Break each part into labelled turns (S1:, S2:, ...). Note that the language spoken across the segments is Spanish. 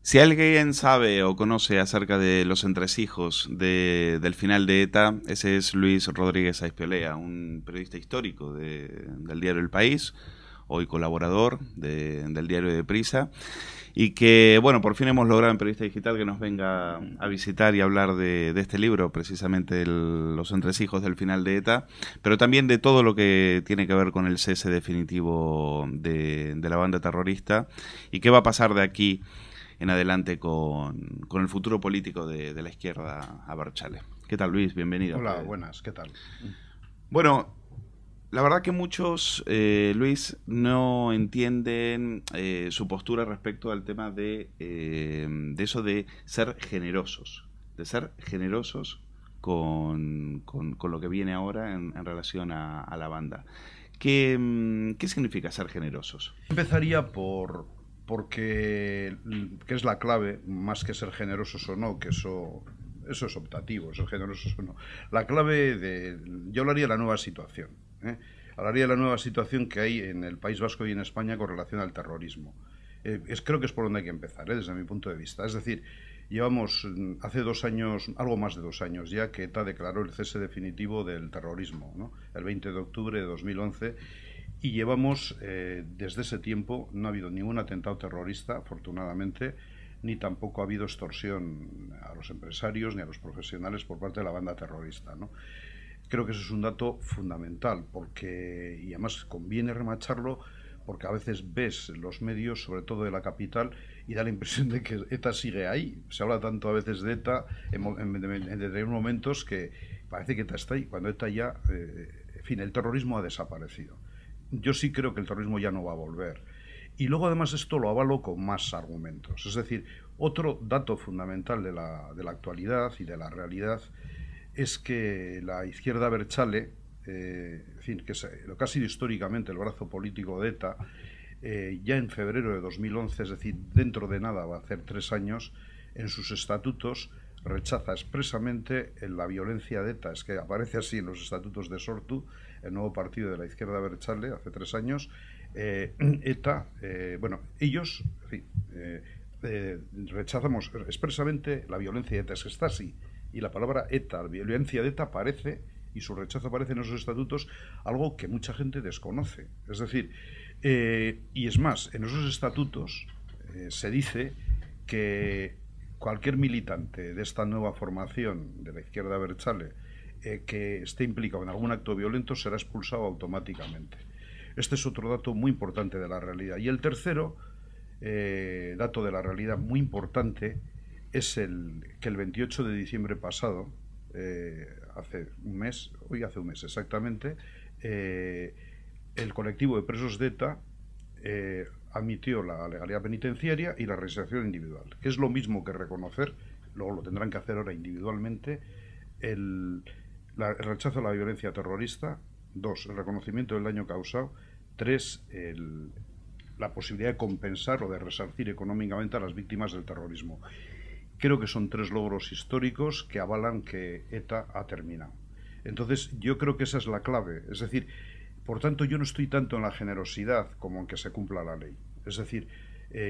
S1: Si alguien sabe o conoce acerca de los entresijos del final de ETA, ese es Luis Rodríguez Aizpiolea, un periodista histórico del diario El País, hoy colaborador del diario de Prisa, y que, bueno, por fin hemos logrado en Periodista Digital que nos venga a visitar y hablar de este libro, precisamente los entresijos del final de ETA, pero también de todo lo que tiene que ver con el cese definitivo de la banda terrorista y qué va a pasar de aquí en adelante con el futuro político de la izquierda a Berchale. ¿Qué tal, Luis? Bienvenido.
S2: Hola, buenas, ¿qué tal?
S1: Bueno, la verdad que muchos, Luis, no entienden su postura respecto al tema de eso de ser generosos, con lo que viene ahora en relación a la banda. ¿Qué significa ser generosos?
S2: Empezaría porque es la clave, más que ser generosos o no, que eso es optativo, ser generosos o no. La clave yo hablaría de la nueva situación, hablaría de la nueva situación que hay en el País Vasco y en España con relación al terrorismo. Creo que es por donde hay que empezar, desde mi punto de vista. Es decir, llevamos hace 2 años, algo más de 2 años ya, que ETA declaró el cese definitivo del terrorismo, ¿no? El 20 de octubre de 2011, y llevamos, desde ese tiempo, no ha habido ningún atentado terrorista, afortunadamente, ni tampoco ha habido extorsión a los empresarios ni a los profesionales por parte de la banda terrorista, ¿no? Creo que eso es un dato fundamental, y además conviene remacharlo, porque a veces ves los medios, sobre todo de la capital, y da la impresión de que ETA sigue ahí. Se habla tanto a veces de ETA en determinados momentos que parece que ETA está ahí, cuando ETA ya, en fin, el terrorismo ha desaparecido. Yo sí creo que el terrorismo ya no va a volver. Y luego además esto lo avalo con más argumentos. Es decir, otro dato fundamental de la actualidad y de la realidad es que la izquierda abertzale, en fin, lo que ha sido históricamente el brazo político de ETA, ya en febrero de 2011, es decir, dentro de nada va a hacer 3 años, en sus estatutos rechaza expresamente la violencia de ETA. Es que aparece así en los estatutos de Sortu, el nuevo partido de la izquierda abertzale, hace 3 años. ETA, bueno, ellos, en fin, rechazamos expresamente la violencia de ETA. Es que está así. Y la palabra ETA, la violencia de ETA, aparece, y su rechazo aparece en esos estatutos, algo que mucha gente desconoce. Es decir, y es más, en esos estatutos se dice que cualquier militante de esta nueva formación de la izquierda abertzale que esté implicado en algún acto violento será expulsado automáticamente. Este es otro dato muy importante de la realidad. Y el tercero dato de la realidad muy importante es que el 28 de diciembre pasado, hace un mes exactamente, el colectivo de presos de ETA admitió la legalidad penitenciaria y la reinserción individual, que es lo mismo que reconocer, luego lo tendrán que hacer ahora individualmente, el rechazo a la violencia terrorista. 2, el reconocimiento del daño causado. 3, la posibilidad de compensar o de resarcir económicamente a las víctimas del terrorismo. Creo que son 3 logros históricos que avalan que ETA ha terminado. Entonces, yo creo que esa es la clave. Es decir, por tanto, yo no estoy tanto en la generosidad como en que se cumpla la ley. Es decir,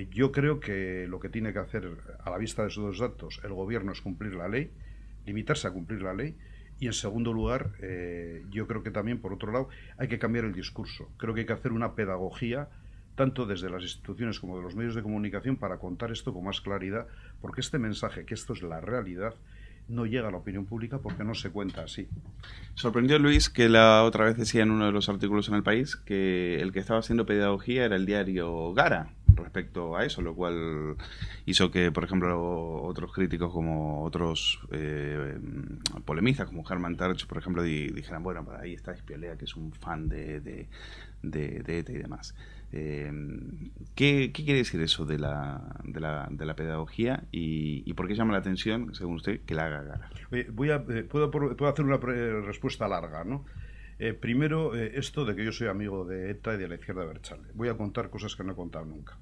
S2: yo creo que lo que tiene que hacer, a la vista de esos 2 datos, el gobierno es cumplir la ley, limitarse a cumplir la ley. Y en segundo lugar, yo creo que también, por otro lado, hay que cambiar el discurso. Creo que hay que hacer una pedagogía, tanto desde las instituciones como de los medios de comunicación, para contar esto con más claridad, porque este mensaje, que esto es la realidad, no llega a la opinión pública porque no se cuenta así.
S1: Sorprendió, Luis, que la otra vez decía en uno de los artículos en El País que el que estaba haciendo pedagogía era el diario Gara respecto a eso, lo cual hizo que, por ejemplo, otros críticos como otros polemistas como Hermann Tertsch, por ejemplo, dijeran, bueno, por ahí está Aizpiolea, que es un fan de ETA y demás. ¿Qué quiere decir eso de la pedagogía y por qué llama la atención, según usted, que la haga Gara?
S2: Puedo hacer una respuesta larga, ¿no? Primero, esto de que yo soy amigo de ETA y de la izquierda abertzale. Voy a contar cosas que no he contado nunca.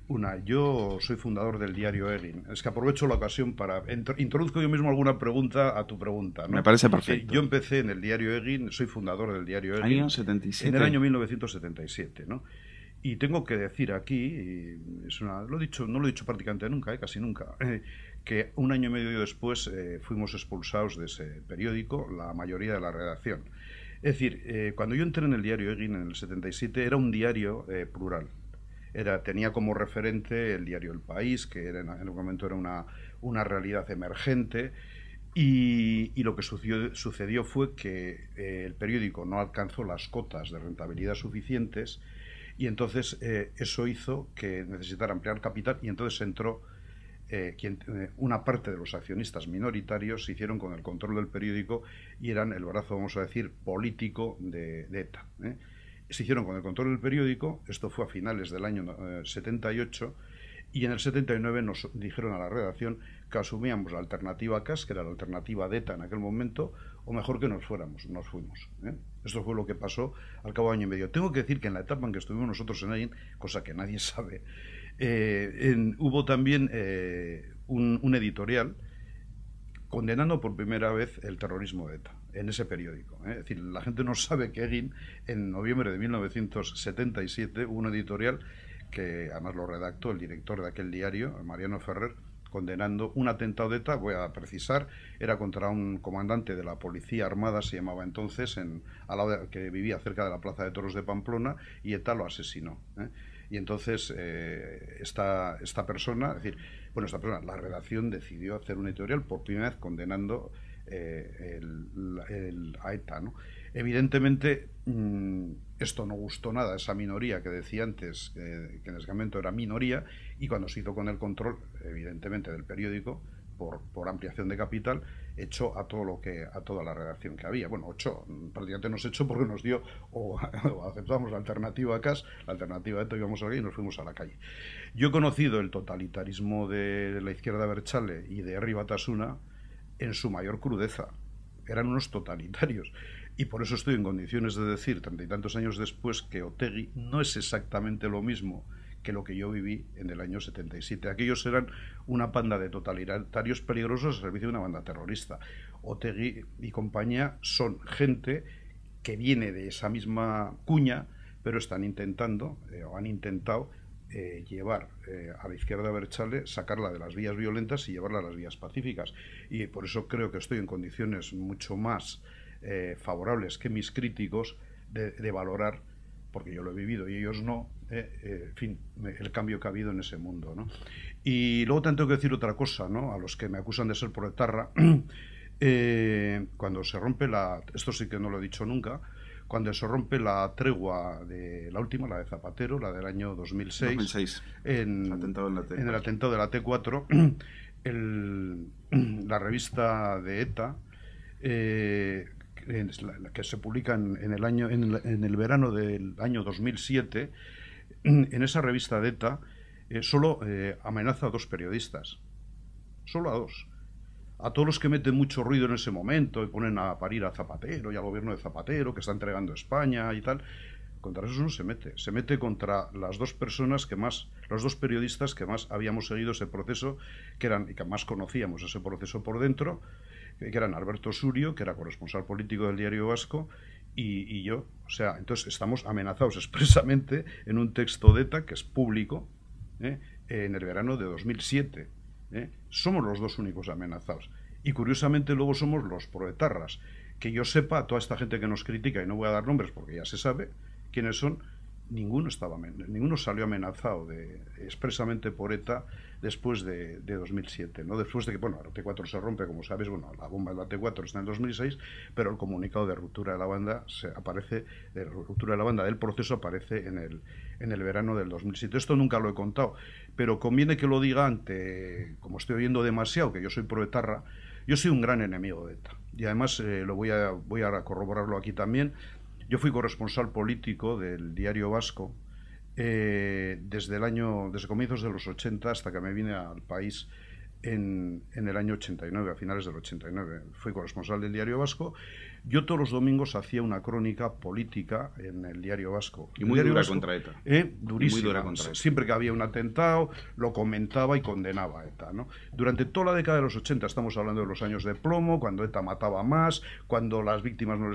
S2: Una, yo soy fundador del diario Egin. Es que aprovecho la ocasión para... introduzco yo mismo alguna pregunta a tu pregunta, ¿no?
S1: Me parece perfecto.
S2: Yo empecé en el diario Egin, soy fundador del diario Egin.
S1: ¿Año 77?
S2: En el año 1977, ¿no? Y tengo que decir aquí, y lo he dicho, no lo he dicho prácticamente nunca, casi nunca, que un año y medio después fuimos expulsados de ese periódico, la mayoría de la redacción. Es decir, cuando yo entré en el diario Egin en el 77, era un diario plural. Tenía como referente el diario El País, que en el momento era una realidad emergente, y lo que sucedió fue que el periódico no alcanzó las cotas de rentabilidad suficientes, y entonces eso hizo que necesitara ampliar capital, y entonces entró una parte de los accionistas minoritarios se hicieron con el control del periódico y eran el brazo, vamos a decir, político de ETA. Se hicieron con el control del periódico, esto fue a finales del año 78, y en el 79 nos dijeron a la redacción que asumíamos la alternativa CAS, que era la alternativa de ETA en aquel momento, o mejor que nos fuimos. Esto fue lo que pasó al cabo de año y medio. Tengo que decir que en la etapa en que estuvimos nosotros en Egin, cosa que nadie sabe, hubo también un editorial condenando por primera vez el terrorismo de ETA en ese periódico. Es decir, la gente no sabe que Egin, en noviembre de 1977, hubo un editorial que además lo redactó el director de aquel diario, Mariano Ferrer, condenando un atentado de ETA, voy a precisar, era contra un comandante de la Policía Armada, se llamaba entonces, que vivía cerca de la Plaza de Toros de Pamplona, y ETA lo asesinó. Y entonces esta persona, es decir, la redacción decidió hacer un editorial por primera vez condenando a ETA, ¿no? Evidentemente esto no gustó nada a esa minoría que decía antes que en ese momento era minoría, y cuando se hizo con el control, evidentemente, del periódico, por ampliación de capital, echó a toda la redacción que había. Bueno, prácticamente nos echó porque nos dio, o aceptamos la alternativa a CAS, la alternativa a ETA, íbamos a la calle y nos fuimos a la calle. Yo he conocido el totalitarismo de la izquierda abertzale y de Herri Batasuna en su mayor crudeza. Eran unos totalitarios. Y por eso estoy en condiciones de decir, 30 y tantos años después, que Otegi no es exactamente lo mismo que lo que yo viví en el año 77. Aquellos eran una panda de totalitarios peligrosos al servicio de una banda terrorista. Otegi y compañía son gente que viene de esa misma cuña, pero están intentando, o han intentado, llevar a la izquierda abertzale, sacarla de las vías violentas y llevarla a las vías pacíficas. Y por eso creo que estoy en condiciones mucho más favorables que mis críticos de valorar, porque yo lo he vivido y ellos no, en fin, el cambio que ha habido en ese mundo, ¿no? Y luego también tengo que decir otra cosa, ¿no? A los que me acusan de ser proetarra, cuando se rompe esto sí que no lo he dicho nunca, cuando se rompe la tregua de la última, la de Zapatero, la del año 2006, en el atentado de la T4, la revista de ETA, que se publica en el verano del año 2007, en esa revista de ETA solo amenaza a 2 periodistas, solo a 2. A todos los que meten mucho ruido en ese momento y ponen a parir a Zapatero y al gobierno de Zapatero que está entregando España y tal, contra eso no se mete contra las 2 personas los 2 periodistas que más habíamos seguido ese proceso, y que más conocíamos ese proceso por dentro, que eran Alberto Surio, que era corresponsal político del Diario Vasco, y yo. O sea, entonces estamos amenazados expresamente en un texto de ETA que es público, en el verano de 2007. Somos los 2 únicos amenazados. Y curiosamente luego somos los proetarras. Que yo sepa, toda esta gente que nos critica, y no voy a dar nombres porque ya se sabe quiénes son, ninguno salió amenazado expresamente por ETA después de 2007, ¿no? Después de que, la T4 se rompe, como sabes, la bomba de la T4 está en el 2006, pero el comunicado de ruptura de la banda del proceso aparece en el verano del 2007. Esto nunca lo he contado, pero conviene que lo diga como estoy oyendo demasiado, que yo soy proetarra. Yo soy un gran enemigo de ETA, y además voy a corroborarlo aquí también. Yo fui corresponsal político del Diario Vasco desde comienzos de los 80 hasta que me vine al país en el año 89, a finales del 89. Fui corresponsal del Diario Vasco. Yo todos los domingos hacía una crónica política en el Diario Vasco.
S1: Y muy dura contra ETA.
S2: Durísima. Muy dura contra ETA. Siempre que había un atentado, lo comentaba y condenaba a ETA, ¿no? Durante toda la década de los 80, estamos hablando de los años de plomo, cuando ETA mataba más, cuando las víctimas no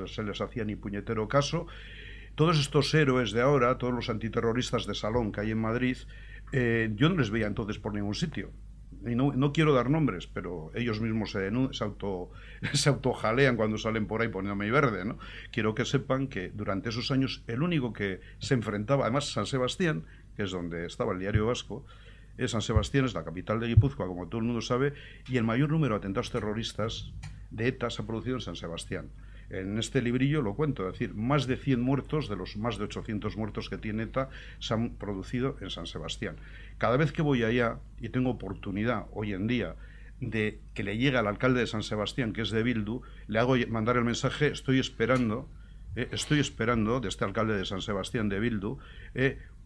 S2: se les hacía ni puñetero caso. todos estos héroes de ahora, todos los antiterroristas de salón que hay en Madrid, yo no les veía entonces por ningún sitio. Y no quiero dar nombres, pero ellos mismos se autojalean cuando salen por ahí poniéndome verde, ¿no? Quiero que sepan que durante esos años el único que se enfrentaba, además San Sebastián, que es donde estaba el Diario Vasco, San Sebastián es la capital de Guipúzcoa, como todo el mundo sabe, y el mayor número de atentados terroristas de ETA se ha producido en San Sebastián. En este librillo lo cuento, es decir, más de 100 muertos de los más de 800 muertos que tiene ETA se han producido en San Sebastián. Cada vez que voy allá y tengo oportunidad hoy en día de que le llegue al alcalde de San Sebastián, que es de Bildu, le hago mandar el mensaje: estoy esperando de este alcalde de San Sebastián de Bildu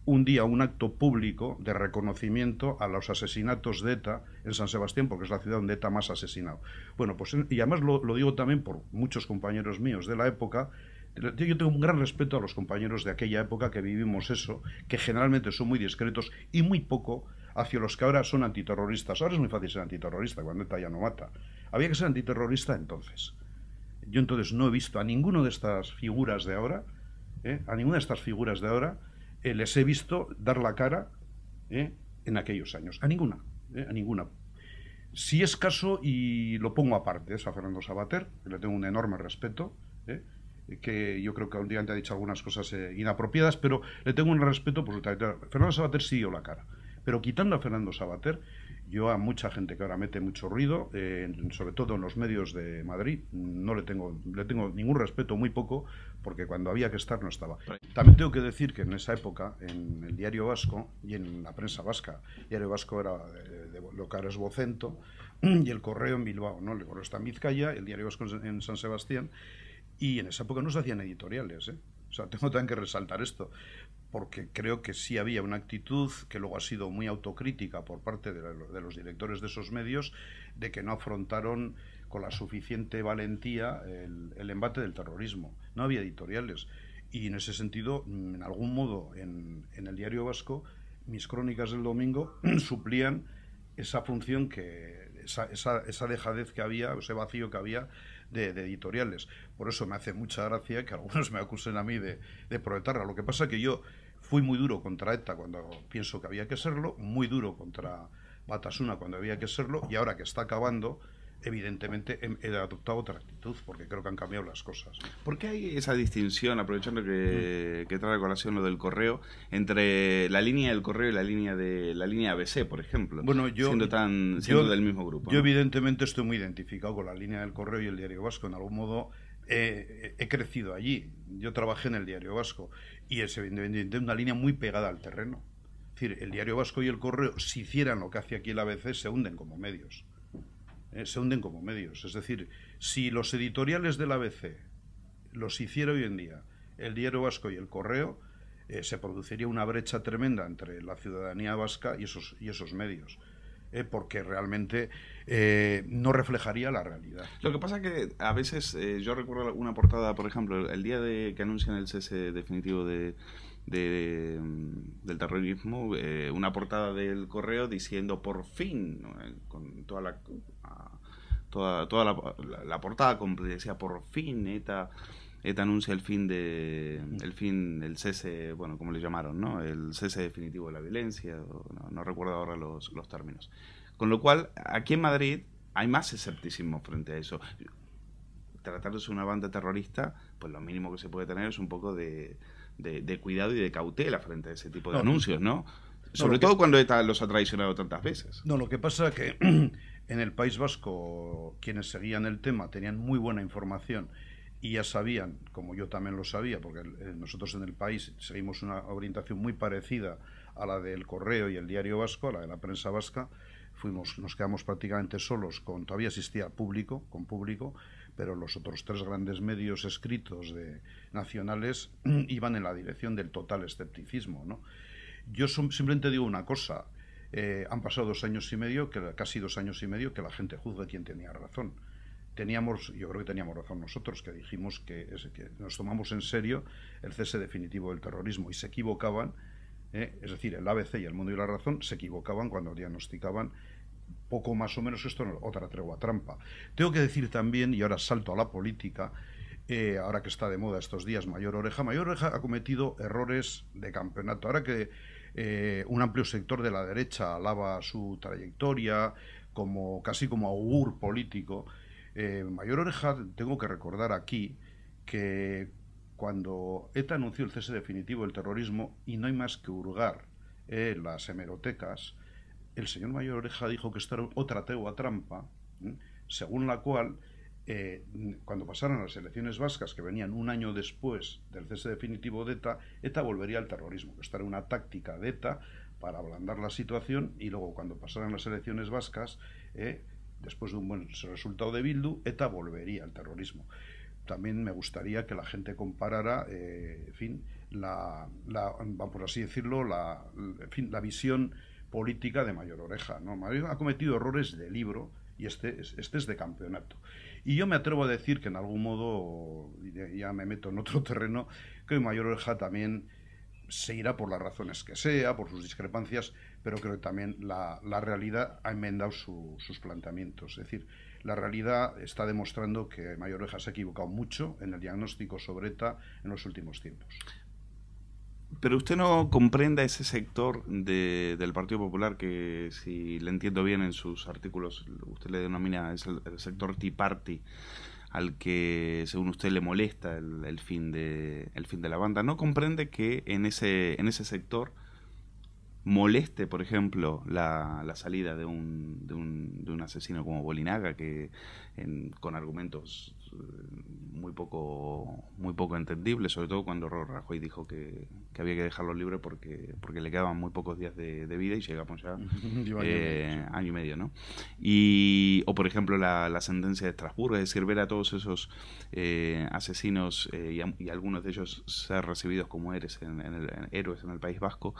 S2: un día un acto público de reconocimiento a los asesinatos de ETA en San Sebastián, porque es la ciudad donde ETA más ha asesinado. Bueno, pues y además lo digo también por muchos compañeros míos de la época. Yo tengo un gran respeto a los compañeros de aquella época que vivimos eso, que generalmente son muy discretos y muy poco hacia los que ahora son antiterroristas. Ahora es muy fácil ser antiterrorista cuando ETA ya no mata. Había que ser antiterrorista entonces. Yo entonces no he visto a ninguna de estas figuras de ahora, les he visto dar la cara en aquellos años. A ninguna. Si es caso, y lo pongo aparte, es a Fernando Savater, que le tengo un enorme respeto, que yo creo que un día antes ha dicho algunas cosas inapropiadas, pero le tengo un respeto, pues Fernando Savater sí dio la cara. Pero quitando a Fernando Savater, yo a mucha gente que ahora mete mucho ruido, sobre todo en los medios de Madrid, no le tengo ningún respeto, muy poco, porque cuando había que estar no estaba. También tengo que decir que en esa época, en el Diario Vasco y en la prensa vasca, el Diario Vasco era de lo que ahora es Vocento, y el Correo en Bilbao, ¿no? El Correo está en Vizcaya, el Diario Vasco en San Sebastián, y en esa época no se hacían editoriales, O sea, tengo también que resaltar esto, porque creo que sí había una actitud que luego ha sido muy autocrítica por parte de los directores de esos medios, de que no afrontaron con la suficiente valentía el embate del terrorismo. No había editoriales. Y en ese sentido, en algún modo, en el Diario Vasco, mis crónicas del domingo suplían esa función, esa dejadez que había, ese vacío que había de editoriales. Por eso me hace mucha gracia que algunos me acusen a mí de proletarra. Lo que pasa es que yo fui muy duro contra ETA cuando pienso que había que serlo, muy duro contra Batasuna cuando había que serlo, y ahora que está acabando, evidentemente he adoptado otra actitud, porque creo que han cambiado las cosas.
S1: ¿Por qué hay esa distinción, aprovechando que trae a colación lo del correo, entre la línea del correo y la línea ABC, por ejemplo?
S2: Bueno,
S1: siendo del mismo grupo.
S2: Yo, ¿no? Evidentemente estoy muy identificado con la línea del correo y el Diario Vasco. En algún modo he crecido allí. Yo trabajé en el Diario Vasco y es evidentemente una línea muy pegada al terreno. Es decir, el Diario Vasco y el correo, si hicieran lo que hace aquí el ABC, se hunden como medios. Es decir, si los editoriales del ABC los hiciera hoy en día el Diario Vasco y el Correo, se produciría una brecha tremenda entre la ciudadanía vasca y esos medios, porque realmente no reflejaría la realidad.
S1: Lo que pasa es que a veces yo recuerdo una portada, por ejemplo, el día que anuncian el cese definitivo del terrorismo, una portada del Correo diciendo por fin, ¿no? Con toda la portada completa, decía por fin ETA anuncia el fin el cese, bueno, como le llamaron, ¿no? El cese definitivo de la violencia, no recuerdo ahora los términos. Con lo cual, aquí en Madrid hay más escepticismo frente a eso. Tratándose de una banda terrorista, pues lo mínimo que se puede tener es un poco de cuidado y de cautela frente a ese tipo de anuncios, ¿no? Sobre todo cuando ETA los ha traicionado tantas veces.
S2: No, lo que pasa es que en el País Vasco quienes seguían el tema tenían muy buena información y ya sabían, como yo también lo sabía, porque nosotros en el País seguimos una orientación muy parecida a la del Correo y el Diario Vasco, a la de la prensa vasca. Nos quedamos prácticamente solos, todavía existía público, pero los otros tres grandes medios escritos nacionales iban en la dirección del total escepticismo, ¿no? Yo simplemente digo una cosa, han pasado 2 años y medio, casi 2 años y medio, que la gente juzgue quién tenía razón. Yo creo que teníamos razón nosotros, que dijimos que nos tomamos en serio el cese definitivo del terrorismo, y se equivocaban, es decir, el ABC y el Mundo y la Razón se equivocaban cuando diagnosticaban poco más o menos esto, otra tregua trampa. Tengo que decir también, y ahora salto a la política, ahora que está de moda estos días Mayor Oreja. Mayor Oreja ha cometido errores de campeonato. Ahora que un amplio sector de la derecha alaba su trayectoria como casi como augur político, Mayor Oreja, tengo que recordar aquí que cuando ETA anunció el cese definitivo del terrorismo, y no hay más que hurgar las hemerotecas, el señor Mayor Oreja dijo que esto era otra tregua trampa, según la cual cuando pasaran las elecciones vascas, que venían un año después del cese definitivo de ETA, ETA volvería al terrorismo. Esta era una táctica de ETA para ablandar la situación, y luego cuando pasaran las elecciones vascas, después de un buen resultado de Bildu, ETA volvería al terrorismo. También me gustaría que la gente comparara, en fin, por así decirlo, la visión política de Mayor Oreja, ¿no? Mayor ha cometido errores de libro, y este es de campeonato. Y yo me atrevo a decir que en algún modo, ya me meto en otro terreno, que Mayor Oreja también se irá por las razones que sea, por sus discrepancias, pero creo que también la realidad ha enmendado sus planteamientos. Es decir, la realidad está demostrando que Mayor Oreja se ha equivocado mucho en el diagnóstico sobre ETA en los últimos tiempos.
S1: Pero usted no comprenda ese sector del Partido Popular que, si le entiendo bien en sus artículos, usted le denomina es el sector Tea Party, al que según usted le molesta el fin de la banda. ¿No comprende que en ese sector moleste, por ejemplo, la salida de un asesino como Bolinaga, que con argumentos muy poco entendibles, sobre todo cuando Rajoy dijo que había que dejarlo libre porque le quedaban muy pocos días de vida, y llegamos ya año y medio, ¿no? O por ejemplo la sentencia de Estrasburgo, es decir, ver a todos esos asesinos y algunos de ellos ser recibidos como héroes en el País Vasco.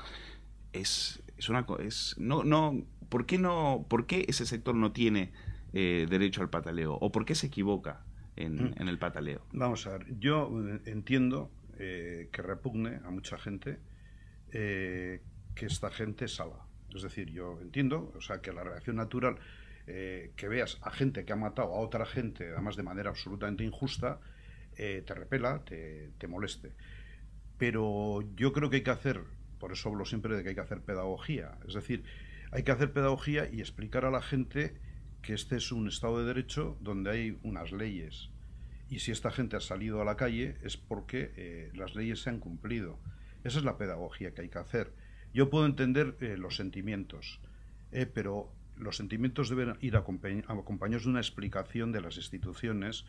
S1: ¿Por qué ese sector no tiene derecho al pataleo? ¿O por qué se equivoca en el pataleo?
S2: Vamos a ver, yo entiendo que repugne a mucha gente que esta gente salga. Es decir, yo entiendo, o sea, que la reacción natural, que veas a gente que ha matado a otra gente, además de manera absolutamente injusta, te repela, te moleste. Pero yo creo que hay que hacer... Por eso hablo siempre de que hay que hacer pedagogía. Es decir, hay que hacer pedagogía y explicar a la gente que este es un Estado de Derecho donde hay unas leyes. Y si esta gente ha salido a la calle es porque las leyes se han cumplido. Esa es la pedagogía que hay que hacer. Yo puedo entender los sentimientos, pero los sentimientos deben ir acompañados de una explicación de las instituciones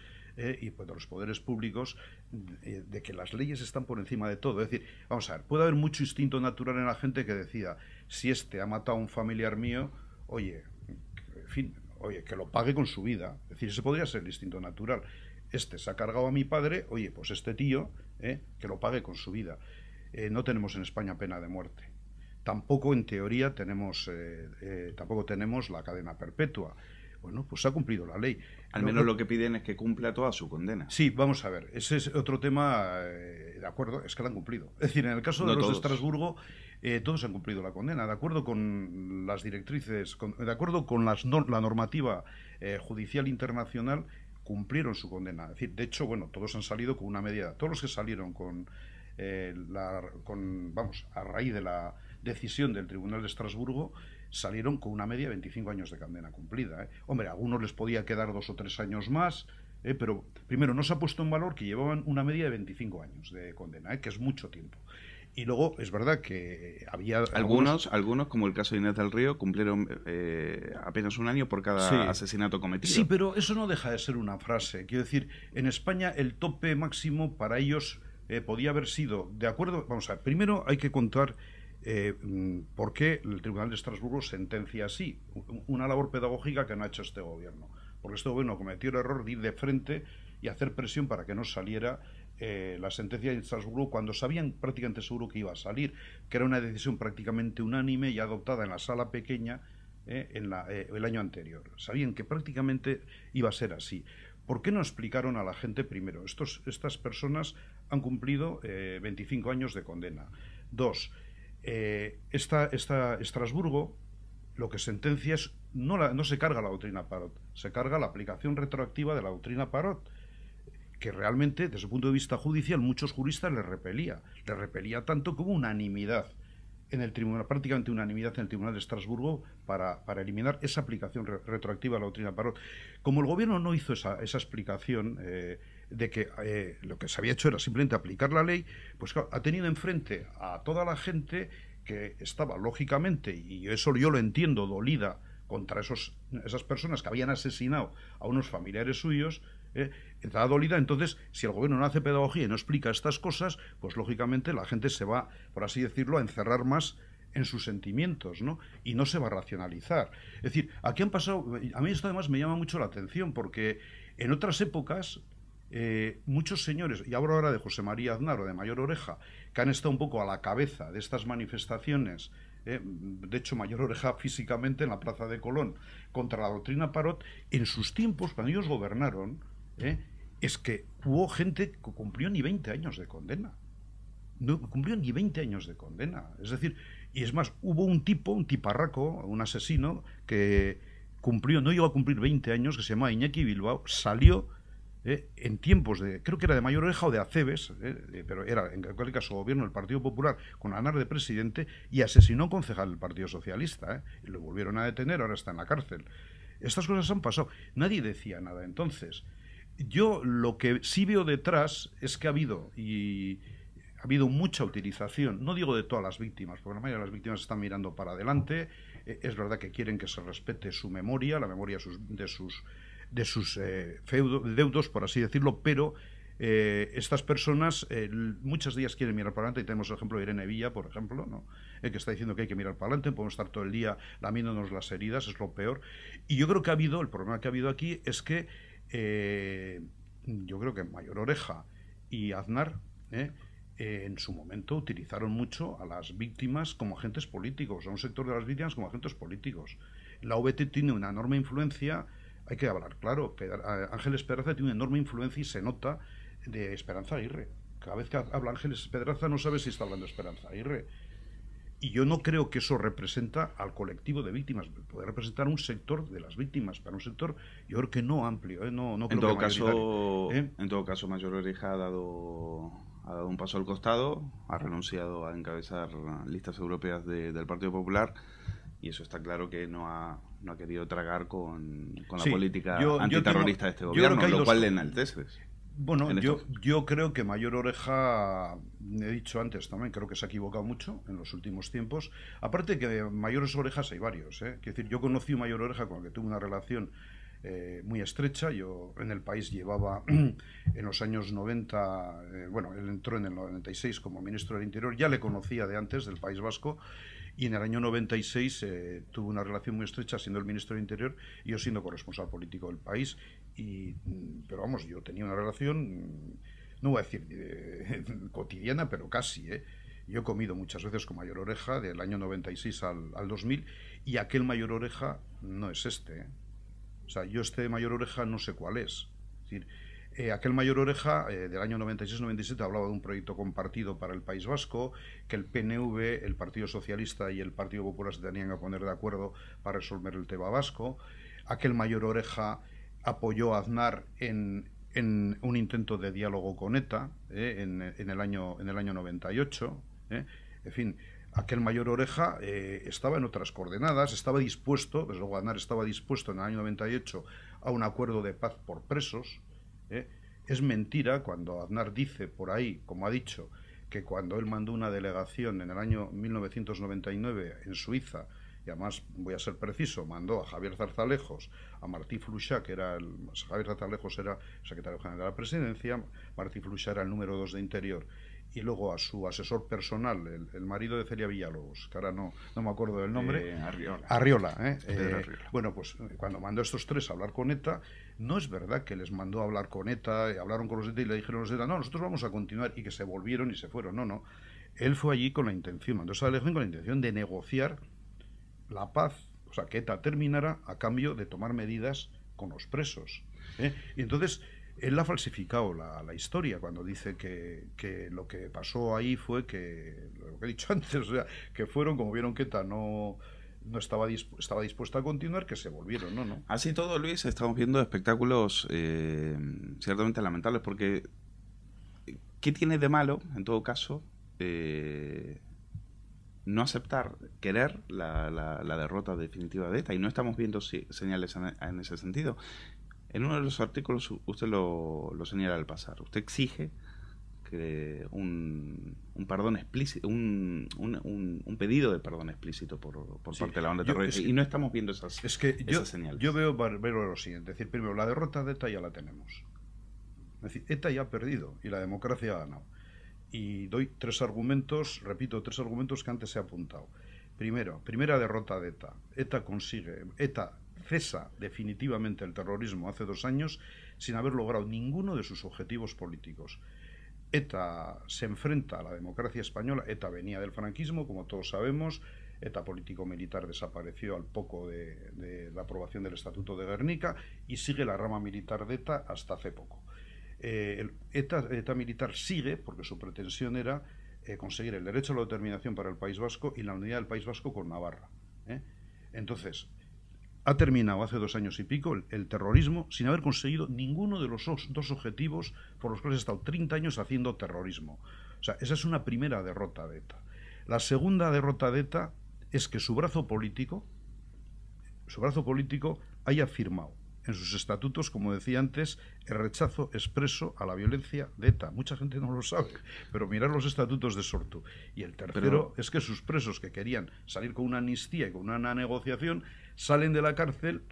S2: y pues, de los poderes públicos, de que las leyes están por encima de todo. Es decir, vamos a ver, puede haber mucho instinto natural en la gente que decida, si este ha matado a un familiar mío, oye, en fin, que lo pague con su vida. Es decir, ese podría ser el instinto natural. Este se ha cargado a mi padre, oye, pues este tío, que lo pague con su vida. No tenemos en España pena de muerte. Tampoco, en teoría, tenemos la cadena perpetua. Bueno, pues se ha cumplido la ley.
S1: Al menos lo que piden es que cumpla toda su condena.
S2: Sí, vamos a ver, ese es otro tema, de acuerdo, es que la han cumplido. Es decir, en el caso de los de Estrasburgo, todos han cumplido la condena, de acuerdo con las directrices, de acuerdo con la normativa judicial internacional, cumplieron su condena. Es decir, de hecho, bueno, todos han salido con una media, todos los que salieron a raíz de la decisión del Tribunal de Estrasburgo, salieron con una media de 25 años de condena cumplida. Hombre, a algunos les podía quedar 2 o 3 años más, pero primero no se ha puesto en valor que llevaban una media de 25 años de condena, que es mucho tiempo. Y luego es verdad que había...
S1: Algunos como el caso de Inés del Río, cumplieron apenas un año por cada asesinato cometido.
S2: Sí, pero eso no deja de ser una frase. Quiero decir, en España el tope máximo para ellos podía haber sido, de acuerdo, vamos a ver, primero hay que contar por qué el Tribunal de Estrasburgo sentencia así, una labor pedagógica que no ha hecho este gobierno, porque este gobierno cometió el error de ir de frente y hacer presión para que no saliera la sentencia de Estrasburgo cuando sabían prácticamente seguro que iba a salir, que era una decisión prácticamente unánime y adoptada en la sala pequeña el año anterior. Sabían que prácticamente iba a ser así. ¿Por qué no explicaron a la gente primero? Estas personas han cumplido 25 años de condena. 2. Estrasburgo lo que sentencia es no se carga la doctrina Parot, se carga la aplicación retroactiva de la doctrina Parot, que realmente, desde el punto de vista judicial, muchos juristas le repelía tanto como unanimidad en el tribunal, prácticamente unanimidad en el Tribunal de Estrasburgo para eliminar esa aplicación retroactiva a la doctrina Parot. Como el gobierno no hizo esa explicación de que lo que se había hecho era simplemente aplicar la ley, pues claro, ha tenido enfrente a toda la gente que estaba, lógicamente, y eso yo lo entiendo, dolida contra esas personas que habían asesinado a unos familiares suyos, estaba dolida. Entonces, si el gobierno no hace pedagogía y no explica estas cosas, pues lógicamente la gente se va, por así decirlo, a encerrar más en sus sentimientos, ¿no? Y no se va a racionalizar. Es decir, aquí han pasado... A mí esto además me llama mucho la atención, porque en otras épocas muchos señores, y hablo ahora de José María Aznar o de Mayor Oreja, que han estado un poco a la cabeza de estas manifestaciones, de hecho Mayor Oreja físicamente en la Plaza de Colón, contra la doctrina Parot, en sus tiempos, cuando ellos gobernaron, es que hubo gente que cumplió ni 20 años de condena. No cumplió ni 20 años de condena. Es decir, y es más, hubo un tiparraco, un asesino, que no llegó a cumplir 20 años, que se llamaba Iñaki Bilbao, salió en tiempos de, creo que era de Mayor Oreja o de Acebes, pero era en cualquier caso gobierno del Partido Popular con Aznar de presidente, y asesinó a un concejal del Partido Socialista, y lo volvieron a detener, ahora está en la cárcel. Estas cosas han pasado, nadie decía nada. Entonces, yo lo que sí veo detrás es que ha habido mucha utilización, no digo de todas las víctimas, porque la mayoría de las víctimas están mirando para adelante, es verdad que quieren que se respete su memoria, la memoria de sus deudos, por así decirlo, pero estas personas muchos días quieren mirar para adelante, y tenemos el ejemplo de Irene Villa, por ejemplo, ¿no? Que está diciendo que hay que mirar para adelante, podemos estar todo el día lamiéndonos las heridas, es lo peor. Y yo creo que el problema que ha habido aquí es que yo creo que Mayor Oreja y Aznar en su momento utilizaron mucho a las víctimas como agentes políticos, a un sector de las víctimas como agentes políticos. La OBT tiene una enorme influencia, hay que hablar claro, Ángeles Pedraza tiene una enorme influencia y se nota de Esperanza Aguirre. Cada vez que habla Ángeles Pedraza no sabe si está hablando de Esperanza Aguirre. Y yo no creo que eso representa al colectivo de víctimas. Puede representar un sector de las víctimas, para un sector, yo creo que no amplio, no creo
S1: en todo
S2: que
S1: caso, en todo caso, Mayor Oreja ha dado un paso al costado, ha renunciado a encabezar listas europeas del Partido Popular, y eso está claro que no ha querido tragar con la política antiterrorista de este gobierno, lo cual le enaltece.
S2: Bueno, yo creo que Mayor Oreja, he dicho antes también, creo que se ha equivocado mucho en los últimos tiempos. Aparte que Mayores Orejas hay varios, Quiero decir, yo conocí a Mayor Oreja con el que tuve una relación muy estrecha. Yo en el país llevaba en los años 90, él entró en el 96 como ministro del Interior, ya le conocía de antes, del País Vasco, y en el año 96 tuve una relación muy estrecha siendo el ministro del Interior y yo siendo corresponsal político del país. Pero vamos, yo tenía una relación, no voy a decir cotidiana, pero casi, Yo he comido muchas veces con Mayor Oreja del año 96 al 2000, y aquel Mayor Oreja no es este, O sea, yo este Mayor Oreja no sé cuál es. Es decir, aquel Mayor Oreja del año 96-97 hablaba de un proyecto compartido para el País Vasco, que el PNV, el Partido Socialista y el Partido Popular se tenían que poner de acuerdo para resolver el tema vasco. Aquel Mayor Oreja apoyó a Aznar en un intento de diálogo con ETA en el año 98. En fin, aquel Mayor Oreja estaba en otras coordenadas, estaba dispuesto, desde luego Aznar estaba dispuesto en el año 98 a un acuerdo de paz por presos. Es mentira cuando Aznar dice por ahí, como ha dicho, que cuando él mandó una delegación en el año 1999 en Suiza, y además voy a ser preciso, mandó a Javier Zarzalejos, a Martí Fluixá, Javier Zarzalejos era secretario general de la Presidencia, Martí Fluixá era el número 2 de Interior, y luego a su asesor personal, el marido de Celia Villalobos, que ahora no me acuerdo del nombre, Arriola. Bueno, pues cuando mandó a estos tres a hablar con ETA, no es verdad que les mandó a hablar con ETA, hablaron con los ETA y le dijeron a los ETA, no, nosotros vamos a continuar, y que se volvieron y se fueron. No. Él fue allí con la intención, mandó esa delegación con la intención de negociar la paz, o sea, que ETA terminara a cambio de tomar medidas con los presos. Y entonces él ha falsificado la historia cuando dice que lo que pasó ahí fue que, lo que he dicho antes, o sea, que fueron, como vieron que ETA no no estaba, estaba dispuesta a continuar, que se volvieron, ¿no?
S1: Así todo, Luis, estamos viendo espectáculos ciertamente lamentables, porque ¿qué tiene de malo, en todo caso, no aceptar, querer la derrota definitiva de ETA? Y no estamos viendo señales en ese sentido. En uno de los artículos usted lo señala al pasar. Usted exige que un perdón explícito, un pedido de perdón explícito por parte de la banda terrorista. Y no estamos viendo esas señales.
S2: Yo veo lo siguiente. Es decir, primero, la derrota de ETA ya la tenemos. Es decir, ETA ya ha perdido y la democracia ha ganado. Y doy tres argumentos que antes he apuntado. Primero, primera derrota de ETA. ETA cesa definitivamente el terrorismo hace 2 años sin haber logrado ninguno de sus objetivos políticos. ETA se enfrenta a la democracia española. ETA venía del franquismo, como todos sabemos. ETA político-militar desapareció al poco de la aprobación del Estatuto de Guernica y sigue la rama militar de ETA hasta hace poco. ETA militar sigue porque su pretensión era conseguir el derecho a la autodeterminación para el País Vasco y la unidad del País Vasco con Navarra. Entonces, ha terminado hace 2 años y pico el terrorismo sin haber conseguido ninguno de los dos objetivos por los cuales ha estado 30 años haciendo terrorismo. O sea, esa es una primera derrota de ETA. La segunda derrota de ETA es que su brazo político haya firmado en sus estatutos, como decía antes, el rechazo expreso a la violencia de ETA. Mucha gente no lo sabe, pero mirar los estatutos de Sortu. Y el tercero es que sus presos que querían salir con una amnistía y con una negociación, salen de la cárcel,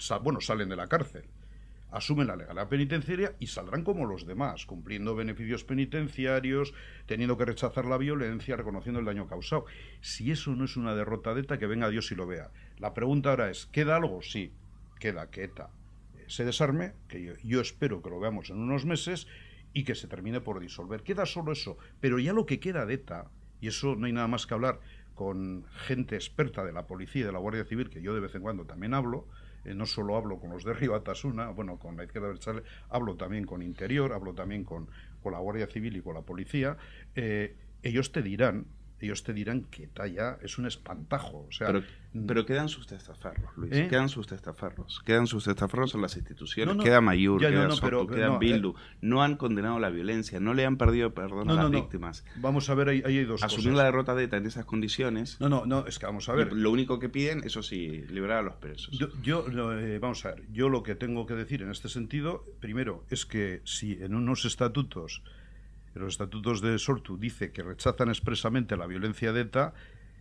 S2: asumen la legalidad penitenciaria y saldrán como los demás, cumpliendo beneficios penitenciarios, teniendo que rechazar la violencia, reconociendo el daño causado. Si eso no es una derrota de ETA, que venga Dios y lo vea. La pregunta ahora es, ¿queda algo? Sí, queda que ETA se desarme, que yo espero que lo veamos en unos meses y que se termine por disolver. Queda solo eso, pero ya lo que queda de ETA, y eso no hay nada más que hablar con gente experta de la policía y de la Guardia Civil, que yo de vez en cuando también hablo, no solo hablo con los de Ribatasuna, bueno, con la izquierda abertzale, hablo también con Interior, hablo también con la Guardia Civil y con la policía, ellos te dirán que ETA ya es un espantajo. O sea,
S1: pero quedan sus testaferros, Luis. Quedan sus testaferros en las instituciones.
S2: No,
S1: queda Mayur, queda
S2: Sortu,
S1: queda Bildu. No han condenado la violencia, no le han perdido perdón a las víctimas.
S2: Vamos a ver, ahí hay dos
S1: Asumir
S2: cosas.
S1: la derrota de ETA en esas condiciones.
S2: No, es que vamos a ver.
S1: Lo único que piden, eso sí, liberar a los presos.
S2: Vamos a ver, yo lo que tengo que decir en este sentido, primero, es que si en unos estatutos, en los estatutos de Sortu, dice que rechazan expresamente la violencia de ETA,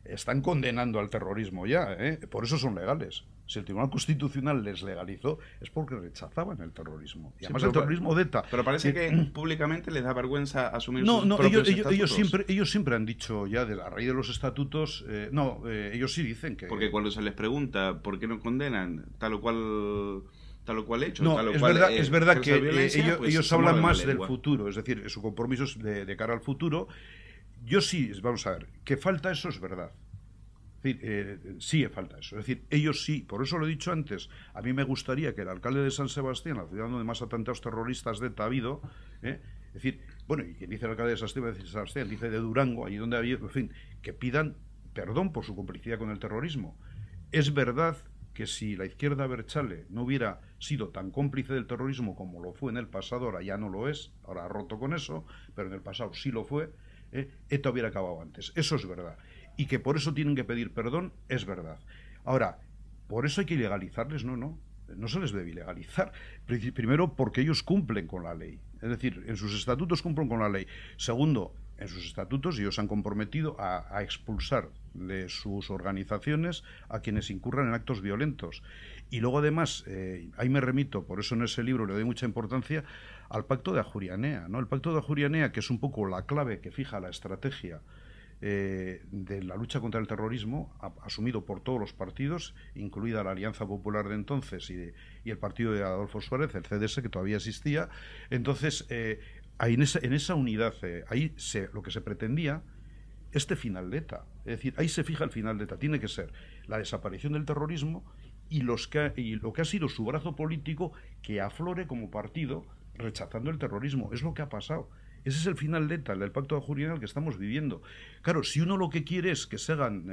S2: están condenando al terrorismo ya, por eso son legales. Si el Tribunal Constitucional les legalizó, es porque rechazaban el terrorismo. Y además el terrorismo de ETA.
S1: Pero parece que públicamente les da vergüenza asumir sus
S2: propios
S1: estatutos.
S2: ellos siempre han dicho ya, a raíz de los estatutos, ellos sí dicen que...
S1: Porque cuando se les pregunta por qué no condenan tal o cual hecho,
S2: es verdad que ellos hablan más del
S1: lengua.
S2: Futuro, es decir, su compromiso es de cara al futuro. Yo sí, vamos a ver, que falta eso es verdad. Es decir, sí falta eso. Es decir, ellos sí, por eso lo he dicho antes, a mí me gustaría que el alcalde de San Sebastián, la ciudad donde más atentados terroristas de ETA ha habido, es decir, bueno, y quien dice el alcalde de San Sebastián, dice de Durango, allí donde ha habido, en fin, que pidan perdón por su complicidad con el terrorismo. Es verdad que si la izquierda abertzale no hubiera sido tan cómplice del terrorismo como lo fue en el pasado, ahora ya no lo es, ahora ha roto con eso, pero en el pasado sí lo fue, ETA hubiera acabado antes. Eso es verdad. Y que por eso tienen que pedir perdón, es verdad. Ahora, ¿por eso hay que ilegalizarles? No se les debe ilegalizar. Primero, porque ellos cumplen con la ley. Es decir, en sus estatutos cumplen con la ley. Segundo, en sus estatutos ellos se han comprometido a expulsar de sus organizaciones a quienes incurran en actos violentos. Y luego además, ahí me remito, por eso en ese libro le doy mucha importancia, al Pacto de Ajuria-Enea, ¿no? El Pacto de Ajuria-Enea, que es un poco la clave que fija la estrategia de la lucha contra el terrorismo, asumido por todos los partidos, incluida la Alianza Popular de entonces y el partido de Adolfo Suárez, el CDS, que todavía existía. Entonces, ahí en esa unidad, lo que se pretendía, final de ETA. Es decir, ahí se fija el final de ETA. Tiene que ser la desaparición del terrorismo y lo que ha sido su brazo político que aflore como partido rechazando el terrorismo. Es lo que ha pasado. Ese es el final de ETA, el del pacto jurídico que estamos viviendo. Claro, si uno lo que quiere es que se hagan,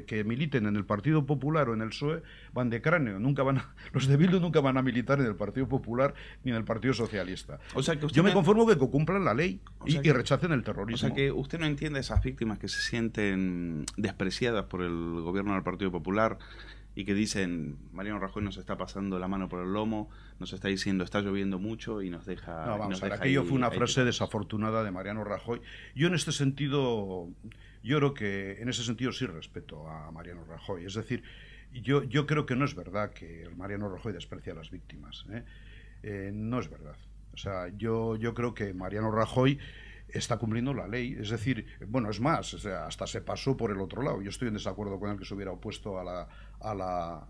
S2: que militen en el Partido Popular o en el PSOE, van de cráneo. Los de Bildu nunca van a militar en el Partido Popular ni en el Partido Socialista.
S1: O sea que
S2: yo me conformo que cumplan la ley y rechacen el terrorismo.
S1: O sea que usted no entiende a esas víctimas que se sienten despreciadas por el gobierno del Partido Popular y que dicen, Mariano Rajoy nos está pasando la mano por el lomo, nos está diciendo está lloviendo mucho y nos deja...
S2: No, vamos a ver, aquello fue una frase desafortunada de Mariano Rajoy. Yo en este sentido, yo creo que en ese sentido sí respeto a Mariano Rajoy. Es decir, yo creo que no es verdad que el Mariano Rajoy desprecia a las víctimas. No es verdad. O sea, yo creo que Mariano Rajoy está cumpliendo la ley. Es decir, bueno, es más, o sea, hasta se pasó por el otro lado. Yo estoy en desacuerdo con él que se hubiera opuesto a la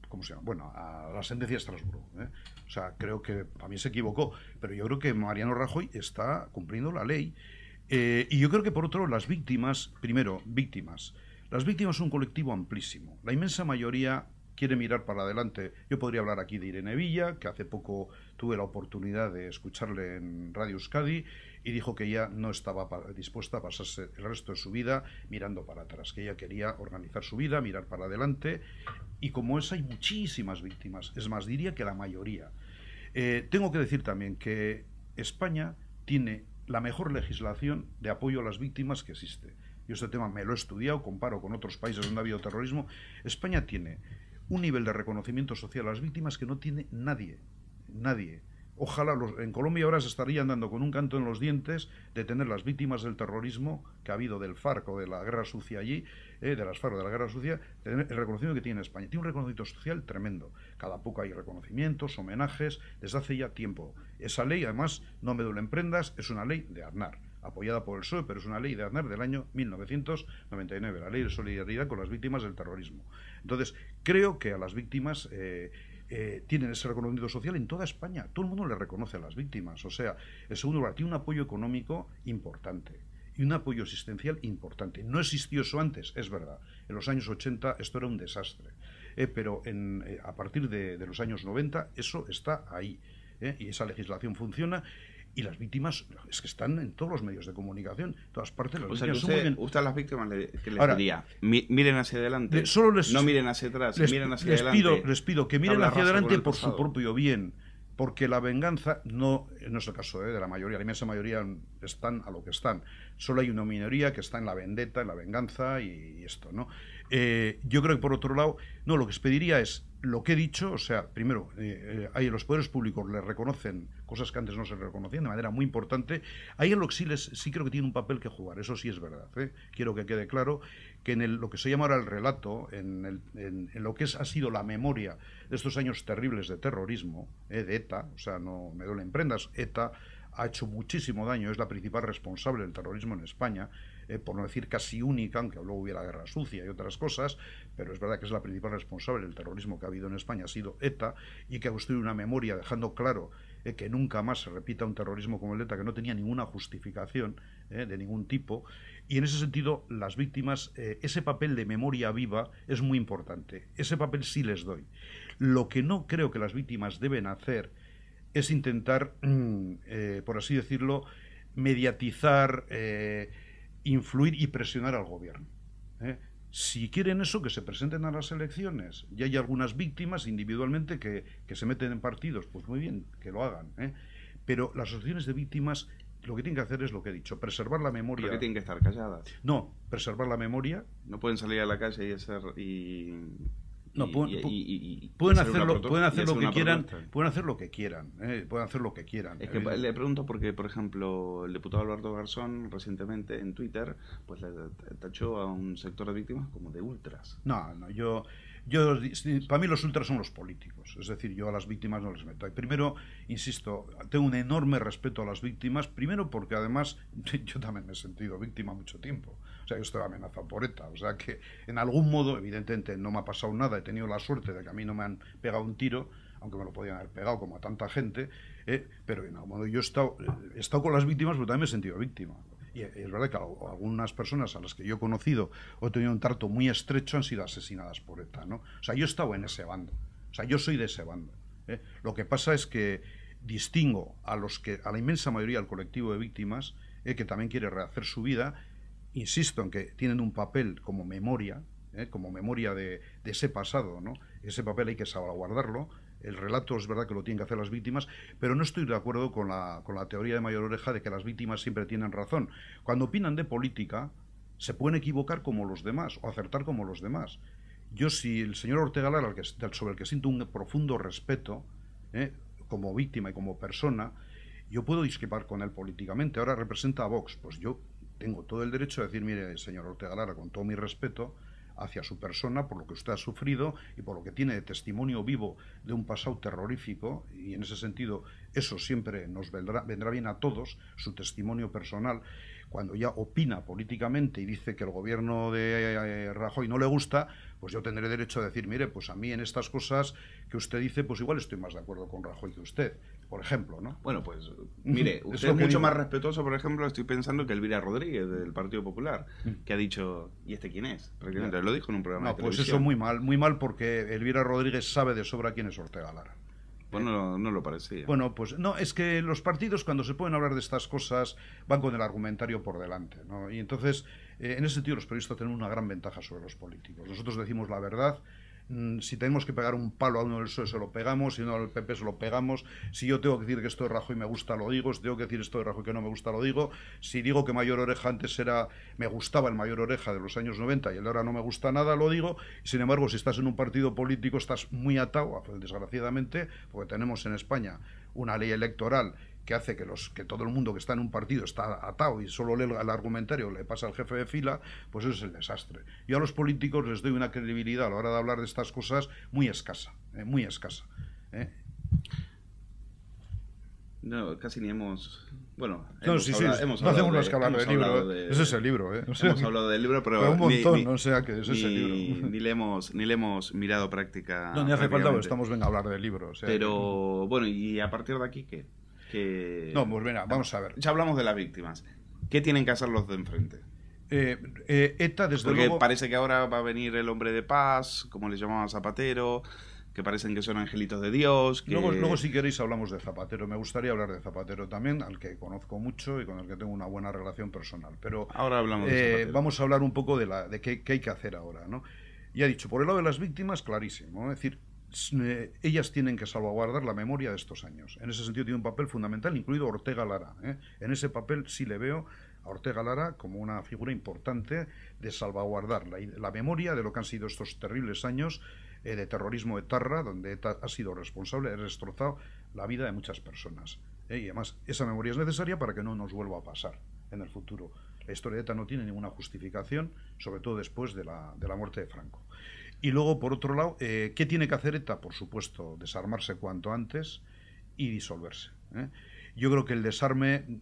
S2: ¿cómo se llama? Bueno, a la sentencia de Estrasburgo. O sea, creo que a mí se equivocó, pero yo creo que Mariano Rajoy está cumpliendo la ley. Y yo creo que por otro lado las víctimas, primero, víctimas. Las víctimas son un colectivo amplísimo. La inmensa mayoría quiere mirar para adelante. Yo podría hablar aquí de Irene Villa, que hace poco tuve la oportunidad de escucharle en Radio Euskadi y dijo que ella no estaba dispuesta a pasarse el resto de su vida mirando para atrás, que ella quería organizar su vida, mirar para adelante, y como esa hay muchísimas víctimas, es más, diría que la mayoría. Tengo que decir también que España tiene la mejor legislación de apoyo a las víctimas que existe. Yo este tema me lo he estudiado, comparo con otros países donde ha habido terrorismo. España tiene un nivel de reconocimiento social a las víctimas que no tiene nadie. Ojalá en Colombia ahora se estarían dando con un canto en los dientes de tener las víctimas del terrorismo que ha habido del FARC o de la guerra sucia allí, de las FARC o de la guerra sucia, tener el reconocimiento que tiene España. Tiene un reconocimiento social tremendo. Cada poco hay reconocimientos, homenajes, desde hace ya tiempo. Esa ley, además, no me duelen prendas, es una ley de Aznar, apoyada por el PSOE, pero es una ley de Aznar del año 1999, la ley de solidaridad con las víctimas del terrorismo. Entonces, creo que a las víctimas tienen ese reconocimiento social en toda España. Todo el mundo le reconoce a las víctimas. O sea, en segundo lugar, tiene un apoyo económico importante y un apoyo asistencial importante. No existió eso antes, es verdad. En los años 80 esto era un desastre. Pero a partir de los años 90 eso está ahí. Y esa legislación funciona. Y las víctimas es que están en todos los medios de comunicación, en todas partes. Las víctimas son muy bien.
S1: Usted a las víctimas ¿qué les diría? Miren hacia adelante, no miren hacia atrás, miren hacia adelante.
S2: Les pido que miren hacia adelante por su propio bien, porque la venganza no es el caso de la mayoría, la inmensa mayoría están a lo que están. Solo hay una minoría que está en la vendetta, en la venganza y esto, ¿no? Yo creo que por otro lado, no, lo que les pediría es lo que he dicho, o sea, primero, los poderes públicos les reconocen cosas que antes no se reconocían de manera muy importante. Ahí en lo que sí creo que tiene un papel que jugar, eso sí es verdad. Quiero que quede claro que en lo que se llama ahora el relato, en lo que ha sido la memoria de estos años terribles de terrorismo, de ETA, o sea, no me duelen prendas, ETA ha hecho muchísimo daño, es la principal responsable del terrorismo en España, por no decir casi única, aunque luego hubiera guerra sucia y otras cosas, pero es verdad que es la principal responsable del terrorismo que ha habido en España, ha sido ETA, y que ha construido una memoria dejando claro que nunca más se repita un terrorismo como el de ETA, que no tenía ninguna justificación de ningún tipo, y en ese sentido las víctimas, ese papel de memoria viva es muy importante, ese papel sí les doy. Lo que no creo que las víctimas deben hacer es intentar, por así decirlo, mediatizar, influir y presionar al gobierno. Si quieren eso, que se presenten a las elecciones. Y hay algunas víctimas individualmente que se meten en partidos, pues muy bien, que lo hagan. Pero las asociaciones de víctimas lo que tienen que hacer es lo que he dicho, preservar la memoria.
S1: ¿Por qué tienen que estar calladas?
S2: No, preservar la memoria.
S1: No pueden salir a la calle y hacer...
S2: No, pueden hacer lo que quieran, pueden hacer lo que quieran, pueden hacer lo que quieran.
S1: Es que le pregunto porque, por ejemplo, el diputado Alberto Garzón recientemente en Twitter pues le tachó a un sector de víctimas como de ultras.
S2: No, para mí los ultras son los políticos, es decir, yo a las víctimas no les meto. Primero, insisto, tengo un enorme respeto a las víctimas, primero porque además yo también me he sentido víctima mucho tiempo, o sea, yo estoy amenazado por ETA, o sea que en algún modo, evidentemente no me ha pasado nada, he tenido la suerte de que a mí no me han pegado un tiro, aunque me lo podían haber pegado como a tanta gente, pero en algún modo yo he estado con las víctimas, pero también me he sentido víctima. Y es verdad que algunas personas a las que yo he conocido o he tenido un trato muy estrecho han sido asesinadas por ETA, ¿no? O sea, yo he estado en ese bando. O sea, yo soy de ese bando. Lo que pasa es que distingo a la inmensa mayoría del colectivo de víctimas, que también quiere rehacer su vida. Insisto en que tienen un papel como memoria de ese pasado, ¿no? Ese papel hay que salvaguardarlo. El relato es verdad que lo tienen que hacer las víctimas, pero no estoy de acuerdo con la teoría de Mayor Oreja de que las víctimas siempre tienen razón. Cuando opinan de política, se pueden equivocar como los demás o acertar como los demás. Yo, si el señor Ortega Lara, sobre el que siento un profundo respeto, como víctima y como persona, yo puedo discrepar con él políticamente. Ahora representa a Vox, pues yo tengo todo el derecho de decir, mire, señor Ortega Lara, con todo mi respeto hacia su persona, por lo que usted ha sufrido y por lo que tiene de testimonio vivo de un pasado terrorífico, y en ese sentido eso siempre nos vendrá bien a todos, su testimonio personal. Cuando ya opina políticamente y dice que el gobierno de Rajoy no le gusta, pues yo tendré derecho a decir, mire, pues a mí en estas cosas que usted dice, pues igual estoy más de acuerdo con Rajoy que usted, por ejemplo, ¿no?
S1: Bueno, pues mire, usted es mucho más respetuoso, por ejemplo, estoy pensando que Elvira Rodríguez, del Partido Popular, que ha dicho, ¿y este quién es? Prácticamente lo dijo en un programa de televisión.
S2: Pues eso muy mal, porque Elvira Rodríguez sabe de sobra quién es Ortega Lara.
S1: Pues no lo parecía.
S2: Bueno, pues no, es que los partidos cuando se pueden hablar de estas cosas van con el argumentario por delante, ¿no? Y entonces, en ese sentido, los periodistas tienen una gran ventaja sobre los políticos. Nosotros decimos la verdad. Si tenemos que pegar un palo a uno del PSOE se lo pegamos, si no al PP se lo pegamos. Si yo tengo que decir que esto de Rajoy me gusta, lo digo. Si tengo que decir esto de Rajoy que no me gusta, lo digo. Si digo que Mayor Oreja antes me gustaba el Mayor Oreja de los años 90 y el de ahora no me gusta nada, lo digo. Sin embargo, si estás en un partido político estás muy atado, desgraciadamente, porque tenemos en España una ley electoral que hace que todo el mundo que está en un partido está atado y solo lee el argumentario, le pasa al jefe de fila, pues eso es el desastre. Yo a los políticos les doy una credibilidad a la hora de hablar de estas cosas muy escasa, muy escasa.
S1: No, casi ni hemos... Bueno,
S2: no hacemos más que hablar del libro. Ese es el libro,
S1: O sea, hemos hablado del libro, pero
S2: un montón, no sé que ese es el libro.
S1: Ni le hemos mirado práctica.
S2: No, ni hace falta, pero estamos venga a hablar del libro. O sea,
S1: pero, bueno, y a partir de aquí, ¿qué?
S2: No, pues venga, vamos a ver.
S1: Ya hablamos de las víctimas. ¿Qué tienen que hacer los de enfrente?
S2: ETA, desde
S1: Porque
S2: luego...
S1: parece que ahora va a venir el hombre de paz, como le llamaban Zapatero, que parecen que son angelitos de Dios. Que...
S2: Luego, si queréis, hablamos de Zapatero. Me gustaría hablar de Zapatero también, al que conozco mucho y con el que tengo una buena relación personal. Pero
S1: ahora hablamos de Zapatero.
S2: Vamos a hablar un poco de qué hay que hacer ahora, ¿no? Ya he dicho, por el lado de las víctimas, clarísimo, ¿no? Es decir, ellas tienen que salvaguardar la memoria de estos años. En ese sentido tiene un papel fundamental, incluido Ortega Lara. En ese papel sí le veo a Ortega Lara como una figura importante de salvaguardar la memoria de lo que han sido estos terribles años de terrorismo etarra, donde ETA ha sido responsable, ha destrozado la vida de muchas personas. Y además, esa memoria es necesaria para que no nos vuelva a pasar en el futuro. La historia de ETA no tiene ninguna justificación, sobre todo después de la muerte de Franco. Y luego, por otro lado, ¿qué tiene que hacer ETA? Por supuesto, desarmarse cuanto antes y disolverse. Yo creo que el desarme,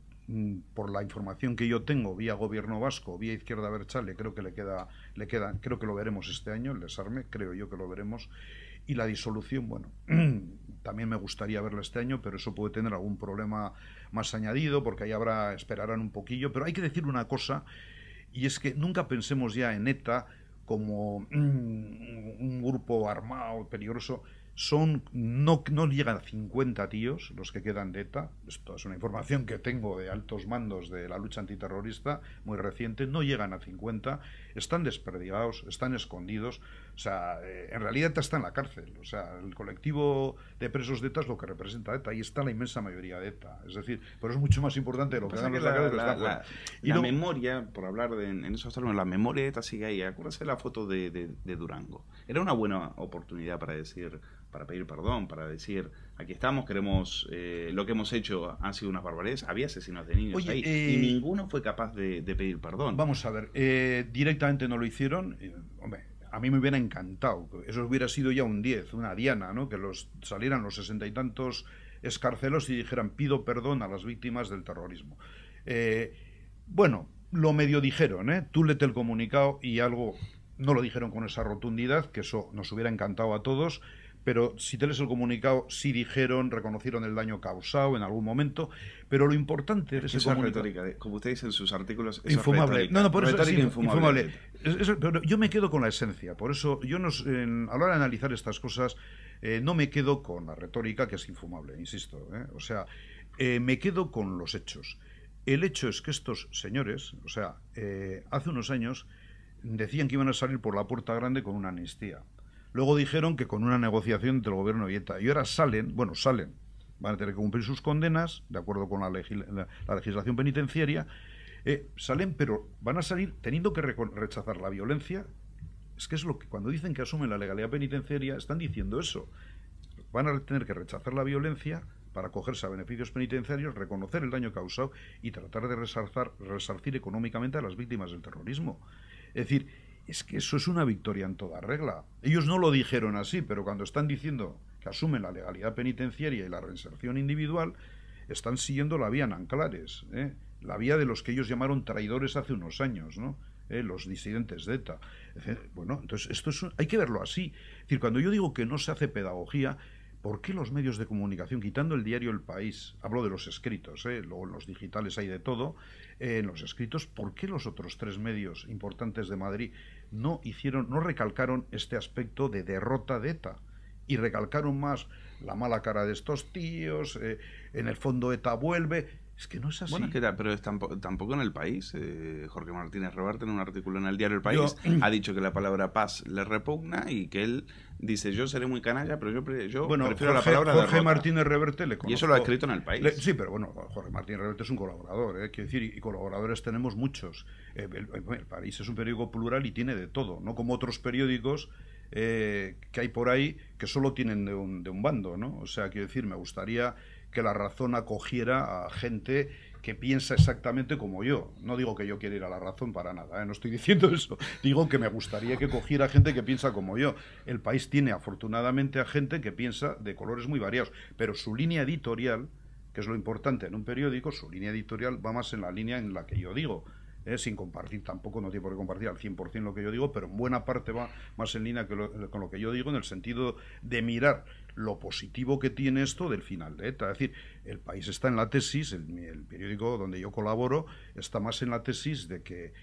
S2: por la información que yo tengo, vía Gobierno Vasco, vía Izquierda Abertzale, creo que le queda, creo que lo veremos este año, el desarme, creo yo que lo veremos. Y la disolución, bueno, también me gustaría verla este año, pero eso puede tener algún problema más añadido, porque ahí esperarán un poquillo. Pero hay que decir una cosa, y es que nunca pensemos ya en ETA como un grupo armado, peligroso. No llegan a 50 tíos los que quedan de ETA. Esto es una información que tengo de altos mandos de la lucha antiterrorista muy reciente. No llegan a 50, están desperdigados, están escondidos. O sea, en realidad ETA está en la cárcel. O sea, el colectivo de presos de ETA es lo que representa ETA. Ahí está la inmensa mayoría de ETA. Es decir, pero es mucho más importante de lo que hagan los
S1: la memoria, por hablar en esos términos, la memoria de ETA sigue ahí. Acuérdense la foto de Durango. Era una buena oportunidad para pedir perdón, para decir, aquí estamos, queremos, lo que hemos hecho han sido unas barbaridades. Había asesinos de niños ahí y ninguno fue capaz de pedir perdón.
S2: Vamos a ver, directamente no lo hicieron. Hombre, a mí me hubiera encantado, eso hubiera sido ya un 10, una diana, ¿no? Que salieran los 60 y tantos escarcelos y dijeran, pido perdón a las víctimas del terrorismo. Bueno, lo medio dijeron, tú léete el comunicado y algo, no lo dijeron con esa rotundidad, que eso nos hubiera encantado a todos. Pero si te lees el comunicado, sí dijeron, reconocieron el daño causado en algún momento, pero lo importante es
S1: esa retórica, como usted dice en sus artículos, es
S2: infumable. No, por eso
S1: es infumable.
S2: Pero yo me quedo con la esencia, por eso yo a la hora de analizar estas cosas no me quedo con la retórica, que es infumable, insisto, o sea, me quedo con los hechos. El hecho es que estos señores, o sea, hace unos años decían que iban a salir por la puerta grande con una amnistía. Luego dijeron que con una negociación entre el gobierno y ETA. Y ahora salen, van a tener que cumplir sus condenas, de acuerdo con la legislación penitenciaria, salen, pero van a salir teniendo que rechazar la violencia. Es que es lo que, cuando dicen que asumen la legalidad penitenciaria, están diciendo eso. Van a tener que rechazar la violencia para acogerse a beneficios penitenciarios, reconocer el daño causado y tratar de resarcir económicamente a las víctimas del terrorismo. Es decir, es que eso es una victoria en toda regla. Ellos no lo dijeron así, pero cuando están diciendo que asumen la legalidad penitenciaria y la reinserción individual, están siguiendo la vía Nanclares, la vía de los que ellos llamaron traidores hace unos años, ¿no? Los disidentes de ETA. Bueno, entonces esto hay que verlo así. Es decir, cuando yo digo que no se hace pedagogía, ¿por qué los medios de comunicación, quitando el diario El País, hablo de los escritos, luego en los digitales hay de todo, en los escritos, ¿por qué los otros 3 medios importantes de Madrid no recalcaron este aspecto de derrota de ETA? Y recalcaron más la mala cara de estos tíos, en el fondo ETA vuelve. Es que no es así.
S1: Bueno, pero es tampoco en El País. Jorge Martínez Reverte, en un artículo en el diario El País, ha dicho que la palabra paz le repugna y que él dice, yo seré muy canalla, pero yo prefiero la palabra
S2: Jorge Martínez Reverte le conozco.
S1: Y eso lo ha escrito en El País.
S2: Sí, pero bueno, Jorge Martínez Reverte es un colaborador, quiero decir, y colaboradores tenemos muchos. El País es un periódico plural y tiene de todo, no como otros periódicos que hay por ahí que solo tienen de un bando, ¿no? O sea, quiero decir, me gustaría que La Razón acogiera a gente que piensa exactamente como yo. No digo que yo quiera ir a La Razón para nada, no estoy diciendo eso. Digo que me gustaría que cogiera gente que piensa como yo. El País tiene afortunadamente a gente que piensa de colores muy variados, pero su línea editorial, que es lo importante en un periódico, su línea editorial va más en la línea en la que yo digo. Sin compartir, tampoco no tiene por qué compartir al 100% lo que yo digo, pero en buena parte va más en línea con lo que yo digo, en el sentido de mirar lo positivo que tiene esto del final de ETA. Es decir, El País está en la tesis, el periódico donde yo colaboro está más en la tesis de que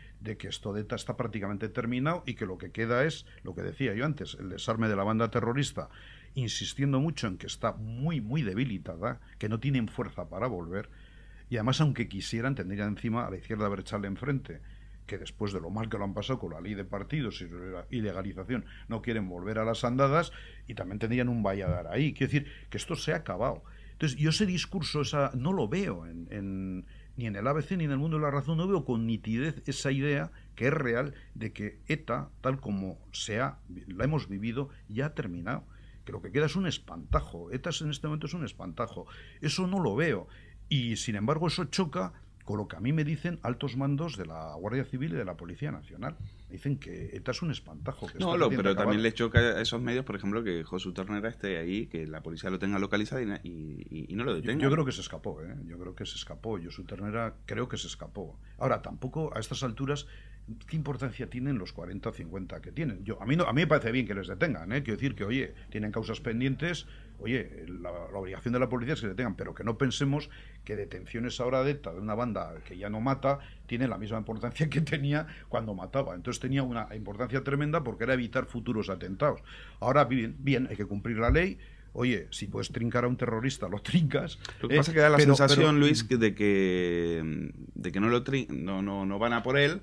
S2: esto de ETA está prácticamente terminado y que lo que queda es, lo que decía yo antes, el desarme de la banda terrorista, insistiendo mucho en que está muy, muy debilitada, que no tienen fuerza para volver. Y además, aunque quisieran, tendrían encima a la izquierda Berchale enfrente, que después de lo mal que lo han pasado con la ley de partidos y la ilegalización, no quieren volver a las andadas, y también tendrían un Valladar ahí. Quiero decir que esto se ha acabado. Entonces, yo ese discurso no lo veo ni en el ABC ni en el Mundo de la Razón, no veo con nitidez esa idea que es real de que ETA, tal como la hemos vivido, ya ha terminado. Que lo que queda es un espantajo. ETA en este momento es un espantajo. Eso no lo veo. Y, sin embargo, eso choca con lo que a mí me dicen altos mandos de la Guardia Civil y de la Policía Nacional. Me dicen que ETA es un espantajo.
S1: Pero también les choca a esos medios, por ejemplo, que Josu Ternera esté ahí, que la policía lo tenga localizado y no lo detenga.
S2: Yo creo que se escapó, Yo creo que se escapó. Josu Ternera creo que se escapó. Ahora, tampoco a estas alturas, ¿qué importancia tienen los 40 o 50 que tienen? A mí me parece bien que les detengan, Quiero decir que, oye, tienen causas pendientes. Oye, la obligación de la policía es que detengan, pero que no pensemos que detenciones ahora de ETA, de una banda que ya no mata, tiene la misma importancia que tenía cuando mataba. Entonces tenía una importancia tremenda porque era evitar futuros atentados. Ahora, bien, hay que cumplir la ley. Oye, si puedes trincar a un terrorista, lo trincas.
S1: Lo que pasa es que da la sensación, Luis, de que no van a por él.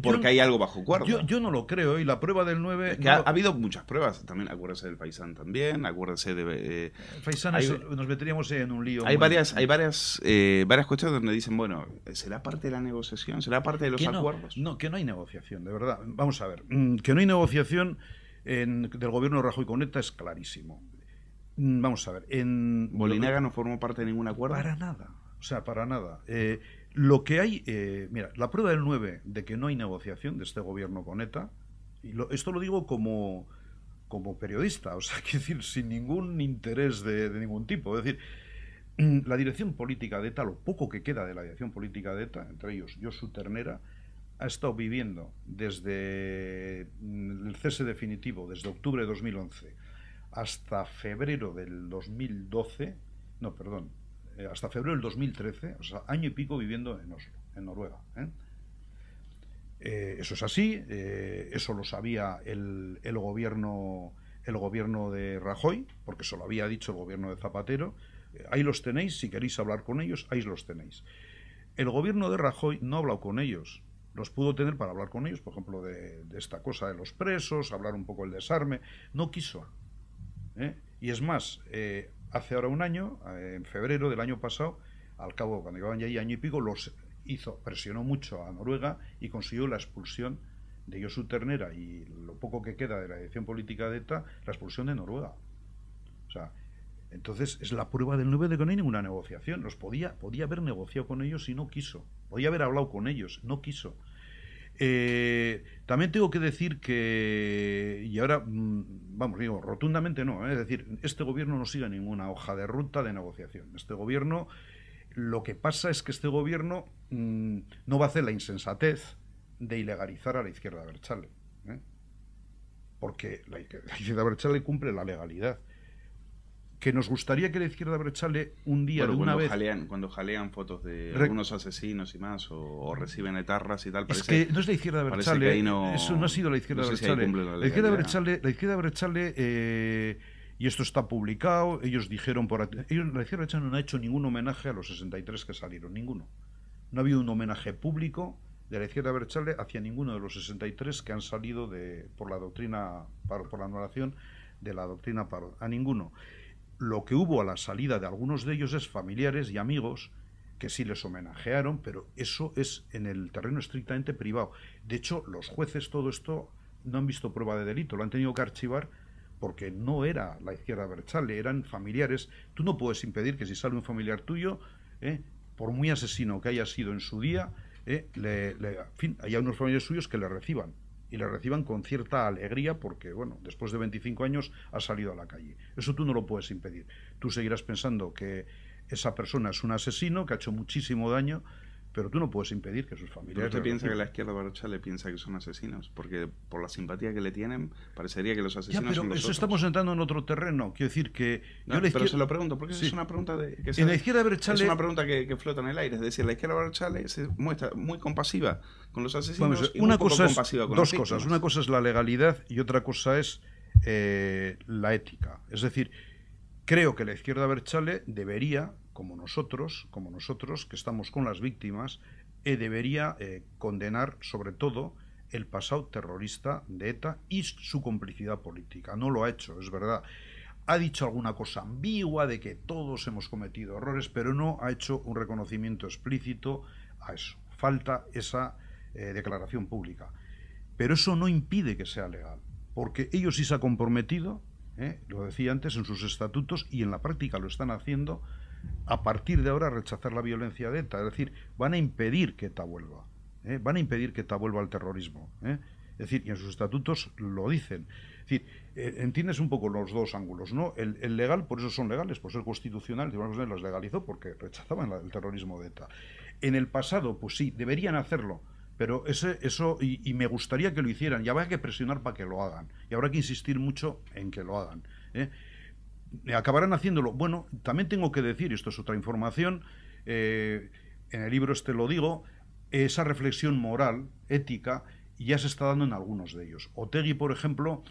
S1: Porque hay algo bajo cuerda.
S2: Yo no lo creo, y la prueba del 9...
S1: ha habido muchas pruebas, también acuérdese del Faisán también, acuérdese de...
S2: Faisán nos meteríamos en un lío.
S1: Hay varias cuestiones donde dicen, bueno, ¿será parte de la negociación? ¿Será parte de los acuerdos?
S2: No, que no hay negociación, de verdad. Vamos a ver, que no hay negociación del gobierno de Rajoy con ETA es clarísimo. Vamos a ver...
S1: ¿Bolinaga no formó parte de ningún acuerdo?
S2: Para nada, para nada. Lo que hay, mira, la prueba del 9 de que no hay negociación de este gobierno con ETA, y esto lo digo como periodista, o sea, quiero decir, sin ningún interés de ningún tipo. Es decir, la dirección política de ETA, lo poco que queda de la dirección política de ETA, entre ellos Josu Ternera, ha estado viviendo desde el cese definitivo, desde octubre de 2011 hasta febrero del 2012, hasta febrero del 2013, o sea, año y pico viviendo en Oslo, en Noruega. Eso es así, eso lo sabía el gobierno el gobierno de Rajoy, porque se lo había dicho el gobierno de Zapatero. Ahí los tenéis, si queréis hablar con ellos, ahí los tenéis. El gobierno de Rajoy no ha hablado con ellos. Los pudo tener para hablar con ellos, por ejemplo, de esta cosa de los presos, hablar un poco del desarme. No quiso. Y es más, hace ahora un año, en febrero del año pasado, al cabo, cuando llevaban ya ahí año y pico, presionó mucho a Noruega y consiguió la expulsión de Josu Ternera y lo poco que queda de la dirección política de ETA, la expulsión de Noruega. O sea, entonces es la prueba del 9 de que no hay ninguna negociación. Podía haber negociado con ellos y no quiso. Podía haber hablado con ellos, no quiso. También tengo que decir que, y ahora, vamos, digo, rotundamente no, es decir, este gobierno no sigue ninguna hoja de ruta de negociación. Este gobierno, lo que pasa es que este gobierno no va a hacer la insensatez de ilegalizar a la izquierda abertzale, porque la izquierda abertzale cumple la legalidad. Que nos gustaría que la izquierda abertzale un día de una vez...
S1: Cuando jalean fotos de algunos asesinos y más, o reciben etarras y tal,
S2: parece... Es que no es la izquierda abertzale, eso no ha sido la izquierda abertzale. La izquierda abertzale, y esto está publicado, ellos dijeron... la izquierda abertzale no ha hecho ningún homenaje a los 63 que salieron, ninguno. No ha habido un homenaje público de la izquierda abertzale hacia ninguno de los 63 que han salido por la doctrina, por la anulación de la doctrina Parot, a ninguno. Lo que hubo a la salida de algunos de ellos es familiares y amigos que sí les homenajearon, pero eso es en el terreno estrictamente privado. De hecho, los jueces todo esto no han visto prueba de delito, lo han tenido que archivar porque no era la izquierda abertzale, eran familiares. Tú no puedes impedir que si sale un familiar tuyo, por muy asesino que haya sido en su día, en fin, haya unos familiares suyos que le reciban. Y le reciban con cierta alegría porque, bueno, después de 25 años ha salido a la calle. Eso tú no lo puedes impedir. Tú seguirás pensando que esa persona es un asesino, que ha hecho muchísimo daño, pero tú no puedes impedir que sus familiares...
S1: ¿Pero usted piensa que la izquierda abertzale piensa que son asesinos? Porque por la simpatía que le tienen, parecería que los asesinos son los
S2: eso
S1: otros.
S2: Estamos entrando en otro terreno. Quiero decir que...
S1: pero se lo pregunto, porque es una pregunta
S2: en la izquierda abertzale...
S1: Es una pregunta que flota en el aire. Es decir, la izquierda abertzale se muestra muy compasiva con los asesinos y muy poco compasiva con las víctimas.
S2: Dos cosas. Una cosa es la legalidad y otra cosa es la ética. Es decir, creo que la izquierda abertzale debería... como nosotros, que estamos con las víctimas, debería condenar sobre todo el pasado terrorista de ETA y su complicidad política. No lo ha hecho, es verdad. Ha dicho alguna cosa ambigua de que todos hemos cometido errores, pero no ha hecho un reconocimiento explícito a eso. Falta esa declaración pública. Pero eso no impide que sea legal, porque ellos sí se han comprometido, lo decía antes, en sus estatutos y en la práctica lo están haciendo, a partir de ahora rechazar la violencia de ETA. Es decir, van a impedir que ETA vuelva. Van a impedir que ETA vuelva al terrorismo. Es decir, y en sus estatutos lo dicen. Es decir, entiendes un poco los dos ángulos, ¿no? El legal, por eso son legales, por ser constitucional, el Tribunal Constitucional los legalizó porque rechazaban el terrorismo de ETA. En el pasado, pues sí, deberían hacerlo, pero eso y me gustaría que lo hicieran, y habrá que presionar para que lo hagan, y habrá que insistir mucho en que lo hagan, acabarán haciéndolo. Bueno, también tengo que decir, esto es otra información, en el libro lo digo, esa reflexión moral, ética, ya se está dando en algunos de ellos. Otegi, por ejemplo,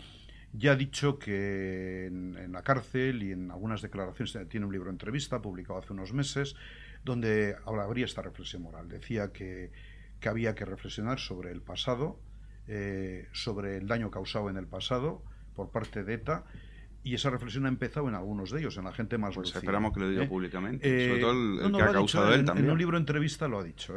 S2: ya ha dicho que en la cárcel y en algunas declaraciones, tiene un libro de entrevista publicado hace unos meses, donde habría esta reflexión moral. Decía que había que reflexionar sobre el pasado, sobre el daño causado en el pasado por parte de ETA, y esa reflexión ha empezado en algunos de ellos, en la gente más
S1: pues
S2: lucida.
S1: Esperamos que lo diga públicamente, sobre todo el que ha causado
S2: dicho,
S1: él también.
S2: En un libro de entrevista lo ha dicho,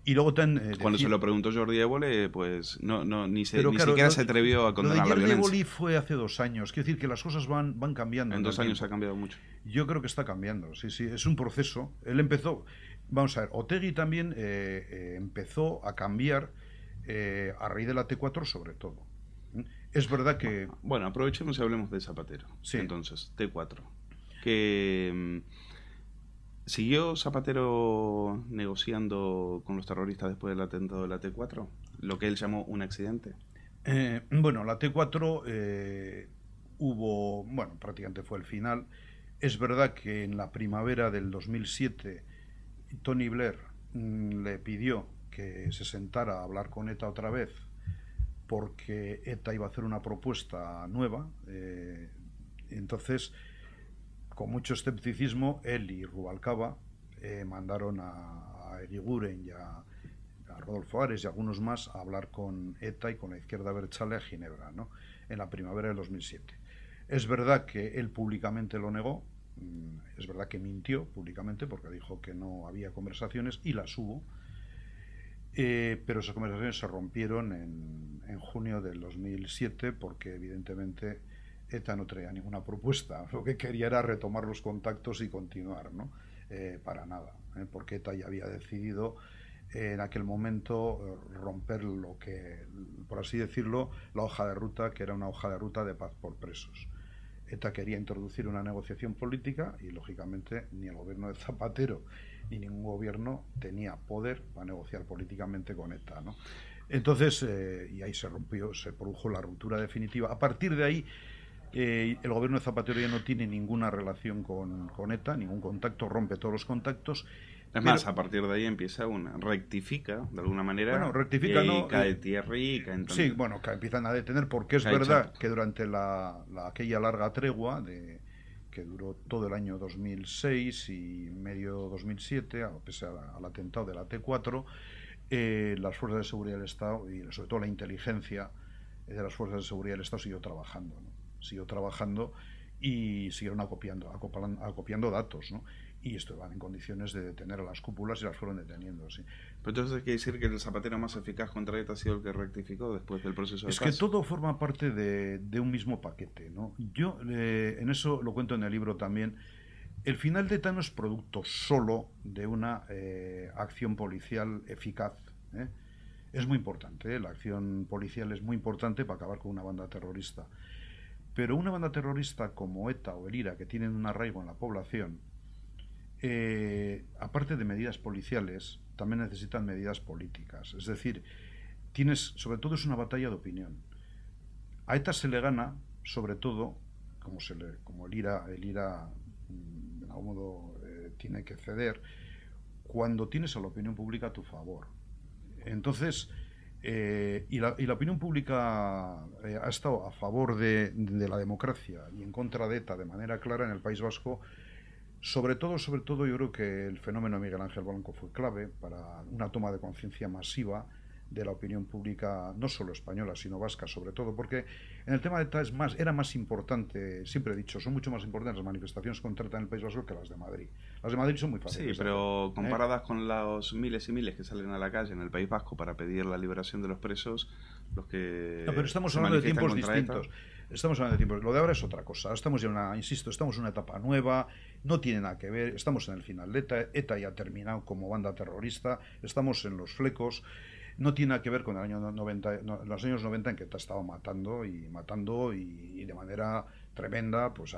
S2: y luego
S1: cuando se lo preguntó Jordi Évole, pues ni siquiera se atrevió a condenar la violencia.
S2: Jordi Évole fue hace 2 años. Quiero decir que las cosas van cambiando.
S1: En 2 años ha cambiado mucho.
S2: Yo creo que está cambiando, sí, es un proceso. Él empezó, vamos a ver, Otegi también empezó a cambiar a raíz de la T4 sobre todo. Es verdad que...
S1: Bueno, aprovechemos y hablemos de Zapatero.
S2: Sí.
S1: Entonces, T4. Que ¿siguió Zapatero negociando con los terroristas después del atentado de la T4? Lo que él llamó un accidente.
S2: Bueno, la T4 hubo... Bueno, prácticamente fue el final. Es verdad que en la primavera del 2007 Tony Blair le pidió que se sentara a hablar con ETA otra vez porque ETA iba a hacer una propuesta nueva. Entonces, con mucho escepticismo, él y Rubalcaba mandaron a Eguiguren y a Rodolfo Ares y algunos más a hablar con ETA y con la izquierda abertzale a Ginebra, ¿no?, en la primavera del 2007. Es verdad que él públicamente lo negó, es verdad que mintió públicamente porque dijo que no había conversaciones, y las hubo, pero esas conversaciones se rompieron en junio del 2007 porque evidentemente ETA no traía ninguna propuesta. Lo que quería era retomar los contactos y continuar, ¿no? Para nada, porque ETA ya había decidido en aquel momento romper lo que, por así decirlo, la hoja de ruta, que era una hoja de ruta de paz por presos. ETA quería introducir una negociación política y, lógicamente, ni el gobierno de Zapatero ni ningún gobierno tenía poder para negociar políticamente con ETA, ¿no? Entonces, y ahí se rompió, se produjo la ruptura definitiva. A partir de ahí, el gobierno de Zapatero ya no tiene ninguna relación con ETA, ningún contacto, rompe todos los contactos.
S1: Es más, a partir de ahí empieza rectifica de alguna manera.
S2: Bueno, rectifica,
S1: y
S2: no.
S1: Cae tierra y cae.
S2: Sí, bueno, que empiezan a detener, porque es verdad que durante aquella larga tregua que duró todo el año 2006 y medio 2007, a pesar al atentado de la T4, las fuerzas de seguridad del Estado y sobre todo la inteligencia de las fuerzas de seguridad del Estado siguió trabajando, ¿no? Siguió trabajando y siguieron acopiando datos, ¿no? Y estuvieron en condiciones de detener a las cúpulas y las fueron deteniendo, sí.
S1: Pero entonces hay que decir que el zapatero más eficaz contra ETA ha sido el que rectificó después del proceso de
S2: paz.
S1: Es
S2: que todo forma parte de un mismo paquete, ¿no? Yo en eso lo cuento en el libro también. El final de ETA no es producto solo de una acción policial eficaz, ¿eh? Es muy importante, la acción policial es muy importante para acabar con una banda terrorista. Pero una banda terrorista como ETA o el IRA, que tienen un arraigo en la población, aparte de medidas policiales, también necesitan medidas políticas. Es decir, sobre todo es una batalla de opinión. A ETA se le gana, sobre todo, como el IRA de algún modo tiene que ceder, cuando tienes a la opinión pública a tu favor. Entonces, y la opinión pública ha estado a favor de la democracia y en contra de ETA de manera clara en el País Vasco. Sobre todo, yo creo que el fenómeno de Miguel Ángel Blanco fue clave para una toma de conciencia masiva de la opinión pública, no solo española, sino vasca, sobre todo, porque en el tema de ETA era más importante, siempre he dicho, son mucho más importantes las manifestaciones contra ETA en el País Vasco que las de Madrid. Las de Madrid son muy fáciles.
S1: Sí, pero comparadas con los miles y miles que salen a la calle en el País Vasco para pedir la liberación de los presos, los que...
S2: No, pero estamos hablando de tiempos distintos. Estamos hablando de tiempos. Lo de ahora es otra cosa. Estamos ya estamos en una etapa nueva, no tiene nada que ver, estamos en el final de ETA. ETA ya ha terminado como banda terrorista, estamos en los flecos. No tiene nada que ver con el año 90, los años 90 en que ETA estaba matando y de manera tremenda, pues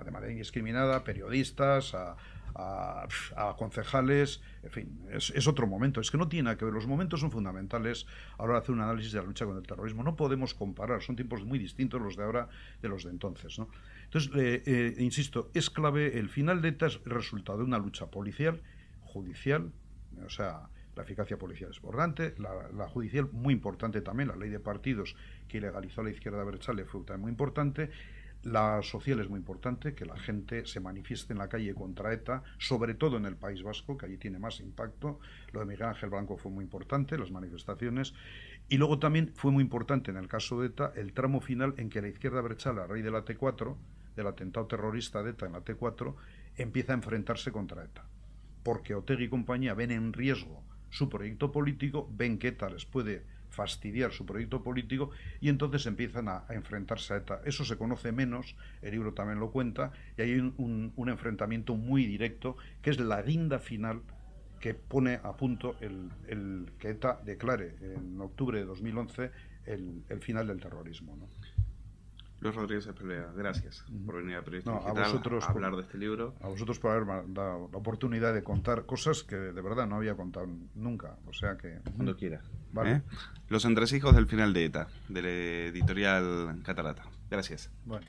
S2: de manera indiscriminada, periodistas, a concejales, en fin, es otro momento. Es que no tiene nada que ver. Los momentos son fundamentales a la hora de hacer un análisis de la lucha con el terrorismo. No podemos comparar, son tiempos muy distintos los de ahora de los de entonces, ¿no? Entonces, insisto, es clave. El final de ETA es el resultado de una lucha policial, judicial, o sea, la eficacia policial es importante, la judicial muy importante también, la ley de partidos que ilegalizó a la izquierda abertzale fue también muy importante, la social es muy importante, que la gente se manifieste en la calle contra ETA, sobre todo en el País Vasco, que allí tiene más impacto. Lo de Miguel Ángel Blanco fue muy importante, las manifestaciones, y luego también fue muy importante en el caso de ETA el tramo final en que la izquierda abertzale, a raíz de la T4, del atentado terrorista de ETA en la T4, empieza a enfrentarse contra ETA, porque Otegi y compañía ven en riesgo su proyecto político, ven que ETA les puede fastidiar su proyecto político y entonces empiezan a enfrentarse a ETA. Eso se conoce menos, el libro también lo cuenta, y hay un enfrentamiento muy directo que es la guinda final que pone a punto el que ETA declare en octubre de 2011 el final del terrorismo, ¿no?
S1: Luis Rodríguez Espelea, gracias por venir a Periodista
S2: No,
S1: Digital a hablar de este libro.
S2: A vosotros por haberme dado la oportunidad de contar cosas que de verdad no había contado nunca. O sea que...
S1: Cuando quiera.
S2: Vale.
S1: Los entresijos del final de ETA, de la editorial Catarata. Gracias.
S2: Bueno.